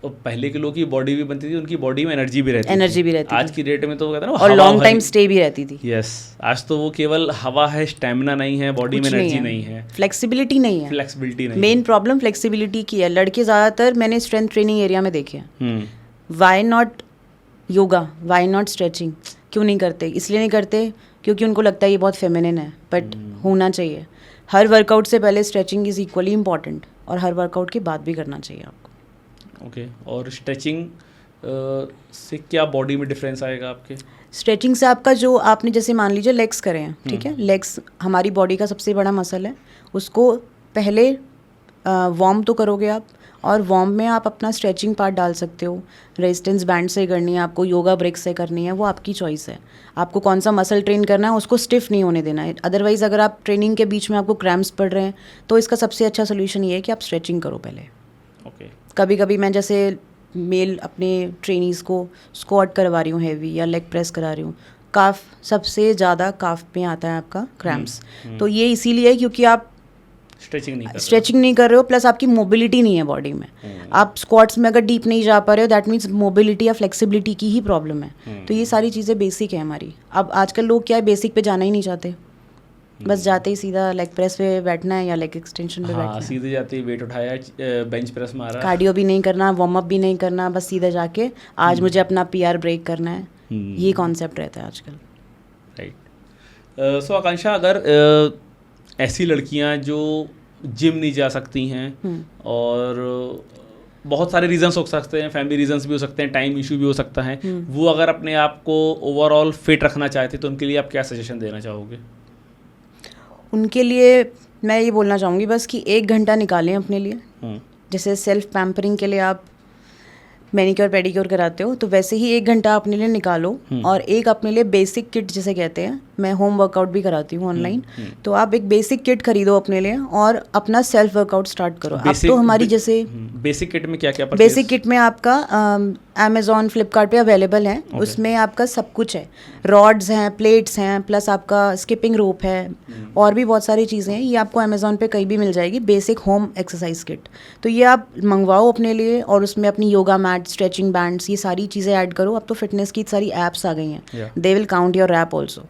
पहले के लोग की बॉडी भी बनती थी, उनकी बॉडी में एनर्जी भी रहती थी। आज की डेट में तो वो कहते हैं ना, और लॉन्ग टाइम स्टे भी रहती थी। यस, आज तो वो केवल हवा है, स्टेमिना नहीं है, बॉडी में एनर्जी नहीं है, फ्लेक्सिबिलिटी नहीं है। मेन प्रॉब्लम फ्लेक्सिबिलिटी की है। लड़के ज़्यादातर मैंने स्ट्रेंथ ट्रेनिंग एरिया में देखे हैं। Why not yoga, why not stretching, क्यों नहीं करते? इसलिए नहीं करते क्योंकि उनको लगता है ये बहुत फेमिनिन है, बट होना चाहिए। हर वर्कआउट से पहले स्ट्रेचिंग इज़ इक्वली इम्पॉर्टेंट, और हर वर्कआउट के बाद भी करना चाहिए आपको। ओके, और स्ट्रेचिंग से क्या बॉडी में डिफरेंस आएगा आपके? स्ट्रेचिंग से आपका जो आपने जैसे मान लीजिए लेग्स करें हैं, ठीक है, लेग्स हमारी बॉडी का सबसे बड़ा मसल है, उसको पहले वार्म तो करोगे आप, और वार्म में आप अपना स्ट्रेचिंग पार्ट डाल सकते हो। रेजिस्टेंस बैंड से करनी है आपको, योगा ब्रिक से करनी है, वो आपकी चॉइस है। आपको कौन सा मसल ट्रेन करना है, उसको स्टिफ नहीं होने देना है। अदरवाइज़ अगर आप ट्रेनिंग के बीच में आपको क्रैम्प्स पड़ रहे हैं, तो इसका सबसे अच्छा सोल्यूशन ये है कि आप स्ट्रेचिंग करो पहले। ओके। कभी कभी मैं जैसे मेल अपने ट्रेनीज़ को स्क्वाट करवा रही हूँ हैवी, या लेग प्रेस करा रही हूँ, काफ सबसे ज़्यादा काफ में आता है आपका क्रैम्प्स। तो ये इसीलिए है क्योंकि आप स्ट्रेचिंग नहीं कर रहे हो, प्लस आपकी मोबिलिटी नहीं है बॉडी में। आप स्क्वाट्स में अगर डीप नहीं जा पा रहे हो, दैट मीन्स मोबिलिटी या फ्लेक्सिबिलिटी की ही प्रॉब्लम है। तो ये सारी चीज़ें बेसिक है हमारी। अब आजकल लोग क्या है, बेसिक पे जाना ही नहीं चाहते, बस जाते ही सीधा लेग प्रेस पे बैठना है या लेग एक्सटेंशन पे बैठना है। सीधे जाते ही वेट उठाया, बेंच प्रेस मारा, कार्डियो भी नहीं करना, वार्म अप भी नहीं करना, बस सीधे जाके आज मुझे अपना PR ब्रेक करना है। ये कॉन्सेप्ट रहता है आजकल। राइट। सो आकांक्षा, अगर ऐसी लड़कियां जो जिम नहीं जा सकती हैं, और बहुत सारे रीजंस हो सकते हैं, फैमिली रीजंस भी हो सकते हैं, टाइम इशू भी हो सकता है, वो अगर अपने आप को ओवरऑल फिट रखना चाहते तो उनके लिए आप क्या सजेशन देना चाहोगे? उनके लिए मैं ये बोलना चाहूँगी बस कि 1 घंटा निकालें अपने लिए। जैसे सेल्फ पैम्परिंग के लिए आप मैनिक्योर पेडिक्योर कराते हो, तो वैसे ही 1 घंटा अपने लिए निकालो, और एक अपने लिए बेसिक किट जिसे कहते हैं, मैं होम वर्कआउट भी कराती हूँ ऑनलाइन, तो आप एक बेसिक किट खरीदो अपने लिए और अपना सेल्फ वर्कआउट स्टार्ट करो। अब तो हमारी जैसे बेसिक किट में क्या क्या बेसिक किट में आपका Amazon फ्लिपकार्ट पे अवेलेबल है। उसमें आपका सब कुछ है, रॉड्स हैं, प्लेट्स हैं, प्लस आपका स्किपिंग रोप है, और भी बहुत सारी चीज़ें हैं। ये आपको Amazon पे कहीं भी मिल जाएगी, बेसिक होम एक्सरसाइज किट। तो ये आप मंगवाओ अपने लिए, और उसमें अपनी योगा मैट, स्ट्रेचिंग बैंड्स, ये सारी चीज़ें ऐड करो। अब तो फिटनेस की सारी ऐप्स आ गई हैं, they will count your rep also.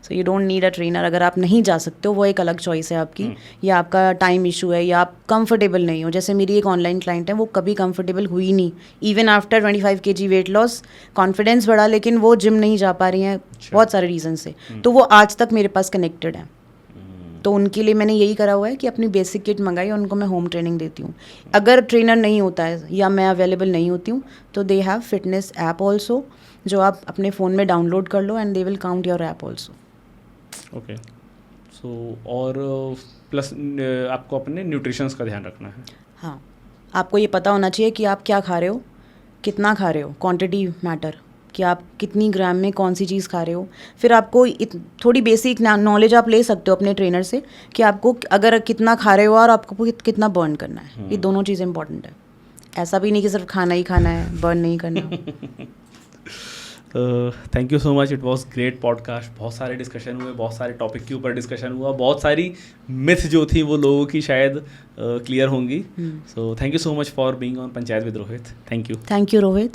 So you don't need a trainer. अगर आप नहीं जा सकते हो, वो एक अलग चॉइस है आपकी, या आपका टाइम इशू है, या आप कंफर्टेबल नहीं हो। जैसे मेरी एक ऑनलाइन क्लाइंट है, वो कभी कंफर्टेबल हुई नहीं, even after 25 kg weight loss, confidence बढ़ा, लेकिन वो जिम नहीं जा पा रही हैं बहुत सारे रीज़न से। तो वो आज तक मेरे पास कनेक्टेड है। तो उनके लिए मैंने यही करा हुआ है कि अपनी बेसिक किट मंगाई, और उनको मैं होम ट्रेनिंग देती हूँ। अगर ट्रेनर नहीं होता है या मैं अवेलेबल नहीं होती हूँ, तो they have fitness app also, जो आप अपने फ़ोन में डाउनलोड कर लो, and they will count your app also. Okay. So और प्लस आपको अपने न्यूट्रिशंस का ध्यान रखना है। हाँ, आपको ये पता होना चाहिए कि आप क्या खा रहे हो, कितना खा रहे हो, क्वांटिटी मैटर, कि आप कितनी ग्राम में कौन सी चीज़ खा रहे हो। फिर आपको थोड़ी बेसिक नॉलेज आप ले सकते हो अपने ट्रेनर से, कि आपको अगर कितना खा रहे हो और आपको कितना बर्न करना है। ये दोनों चीज़ें इंपॉर्टेंट है। ऐसा भी नहीं कि सिर्फ खाना ही खाना है, बर्न नहीं करना। Thank you so much, it was great podcast. बहुत सारे डिस्कशन हुए, बहुत सारे टॉपिक के ऊपर डिस्कशन हुआ, बहुत सारी मिथ जो थी वो लोगों की शायद क्लियर होंगी। So thank you so much for being on panchayat with Rohit. Thank you. Thank you Rohit.